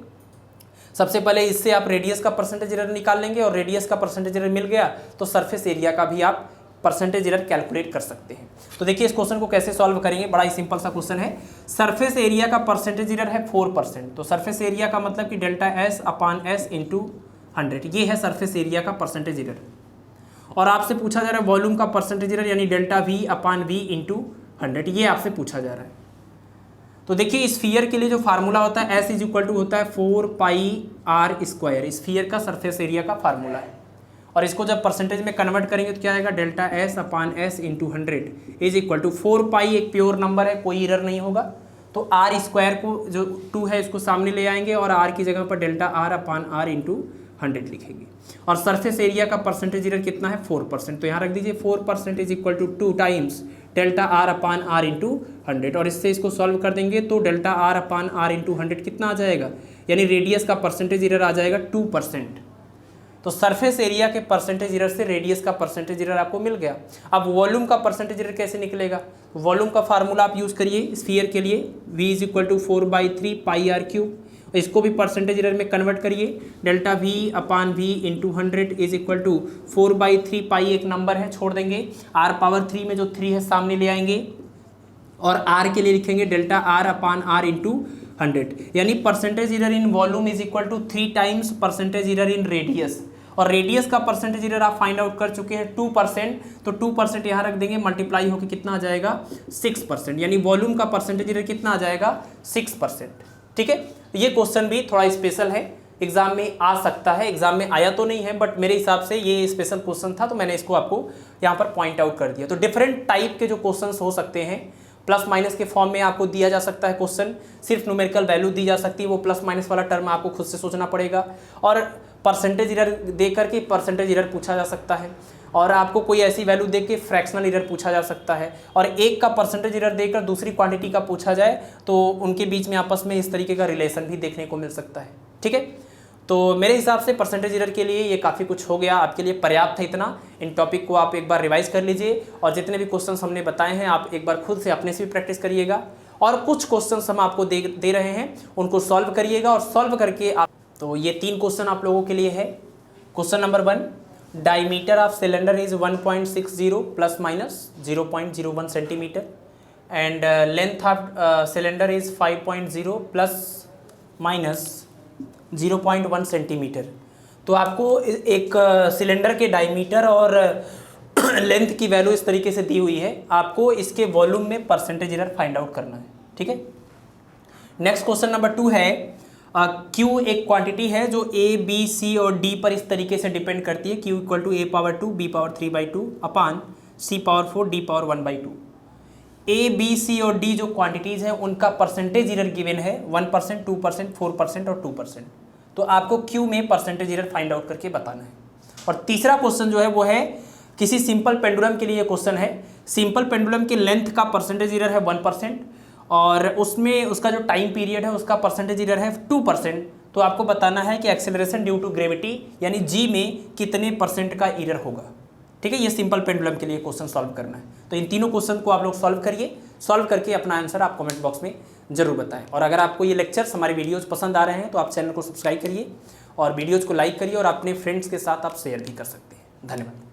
सबसे पहले इससे आप रेडियस का परसेंटेज एरर निकाल लेंगे और रेडियस का परसेंटेज एरर मिल गया तो सरफेस एरिया का भी आप परसेंटेज एरर कैलकुलेट कर सकते हैं। तो देखिए इस क्वेश्चन को कैसे सॉल्व करेंगे, बड़ा ही सिंपल सा क्वेश्चन है। सरफेस एरिया का परसेंटेज एरर है 4%, तो सरफेस एरिया का मतलब कि delta S upon S into 100, ये है सरफेस एरिया का परसेंटेज एरर। और आपसे पूछा जा रहा है वॉल्यूम का परसेंटेज एरर, यानी delta V upon V into 100, ये आपसे पूछा जा रहा है। तो देखिए स्फीयर के लिए जो फार्मूला होता है S इज इक्वल टू होता है 4πr², स्फीयर का सरफेस एरिया का फार्मूला है। और इसको जब परसेंटेज में कन्वर्ट करेंगे तो क्या आएगा, delta S upon S into 100 is equal to 4π, एक प्योर नंबर है, कोई एरर नहीं होगा, तो आर स्क्वायर को जो 2 है इसको सामने ले आएंगे और आर की जगह पर delta R upon R into 100 लिखेंगे। और सरफेस एरिया का परसेंटेज एरर कितना है 4%, तो यहाँ रख दीजिए 4% is equal to 2 times delta R upon R into 100। और इससे इसको सॉल्व कर देंगे तो delta R upon R into 100 कितना आ जाएगा, यानी रेडियस का परसेंटेज एरर आ जाएगा 2%। तो सरफेस एरिया के परसेंटेज एरर से रेडियस का परसेंटेज एरर आपको मिल गया। अब वॉल्यूम का परसेंटेज एरर कैसे निकलेगा, वॉल्यूम का फार्मूला आप यूज़ करिए स्फीयर के लिए, v is equal to 4/3 pi R cube. इसको भी परसेंटेज एरर में कन्वर्ट करिए, delta v upon v into 100 is equal to 4/3 pi एक नंबर है, छोड़ देंगे, r पावर 3 में जो 3 है सामने ले आएंगे और r के लिए लिखेंगे delta r upon r into 100, यानी percentage error in volume is equal to 3 times percentage error in radius. और रेडियस का परसेंटेज एरर आप फाइंड आउट कर चुके हैं 2%, तो 2% यहाँ रख देंगे, मल्टीप्लाई होकर कितना आ जाएगा 6%, यानी वॉल्यूम का परसेंटेज एरर कितना आ जाएगा 6%। ठीक है, ये क्वेश्चन भी थोड़ा स्पेशल है, एग्जाम में आ सकता है, एग्जाम में आया तो नहीं है बट मेरे हिसाब से ये स्पेशल क्वेश्चन था तो मैंने इसको आपको यहाँ पर पॉइंट आउट कर दिया। तो डिफरेंट टाइप के जो क्वेश्चन हो सकते हैं, प्लस माइनस के फॉर्म में आपको दिया जा सकता है क्वेश्चन, सिर्फ न्यूमेरिकल वैल्यू दी जा सकती है, वो प्लस माइनस वाला टर्म आपको खुद से सोचना पड़ेगा, और परसेंटेज एरर दे करके परसेंटेज एरर पूछा जा सकता है, और आपको कोई ऐसी वैल्यू दे के फ्रैक्शनल एरर पूछा जा सकता है, और एक का परसेंटेज एरर देकर दूसरी क्वांटिटी का पूछा जाए तो उनके बीच में आपस में इस तरीके का रिलेशन भी देखने को मिल सकता है। ठीक है, तो मेरे हिसाब से परसेंटेज एरर के लिए ये काफ़ी कुछ हो गया, आपके लिए पर्याप्त है इतना। इन टॉपिक को आप एक बार रिवाइज कर लीजिए और जितने भी क्वेश्चंस हमने बताए हैं आप एक बार खुद से अपने से भी प्रैक्टिस करिएगा, और कुछ क्वेश्चंस हम आपको दे रहे हैं उनको सॉल्व करिएगा, और सॉल्व करके आप, तो ये 3 क्वेश्चन आप लोगों के लिए है। Question number 1, diameter of cylinder is 1.60 plus minus 0.01 centimetre and length of cylinder is 5.0 plus minus 0.1 centimetre. तो आपको एक सिलेंडर के डायमीटर और लेंथ की वैल्यू इस तरीके से दी हुई है, आपको इसके वॉल्यूम में परसेंटेज एरर फाइंड आउट करना है। ठीक है, नेक्स्ट क्वेश्चन नंबर 2 है, Q एक क्वांटिटी है जो A, B, C और D पर इस तरीके से डिपेंड करती है, Q equal to A power 2 B power 3/2 upon C power 4 D power 1/2। A, B, C और D जो क्वांटिटीज़ हैं उनका परसेंटेज एरर गिवन है 1%, 2%, 4% और 2%। तो आपको Q में परसेंटेज एरर फाइंड आउट करके बताना है। और तीसरा क्वेश्चन जो है वो है किसी सिंपल पेंडुलम के लिए क्वेश्चन है, सिंपल पेंडुलम के लेंथ का परसेंटेज एरर है 1% और उसमें उसका जो टाइम पीरियड है उसका परसेंटेज एरर है 2%। तो आपको बताना है कि एक्सेलरेशन ड्यू टू ग्रेविटी यानी जी में कितने परसेंट का एरर होगा। ठीक है, ये सिंपल पेंडुलम के लिए क्वेश्चन सॉल्व करना है। तो इन तीनों क्वेश्चन को आप लोग सॉल्व करिए, सॉल्व करके अपना आंसर आप कमेंट बॉक्स में जरूर बताएं। और अगर आपको ये लेक्चर्स हमारे वीडियोज़ पसंद आ रहे हैं तो आप चैनल को सब्सक्राइब करिए और वीडियोज़ को लाइक करिए और अपने फ्रेंड्स के साथ आप शेयर भी कर सकते हैं। धन्यवाद।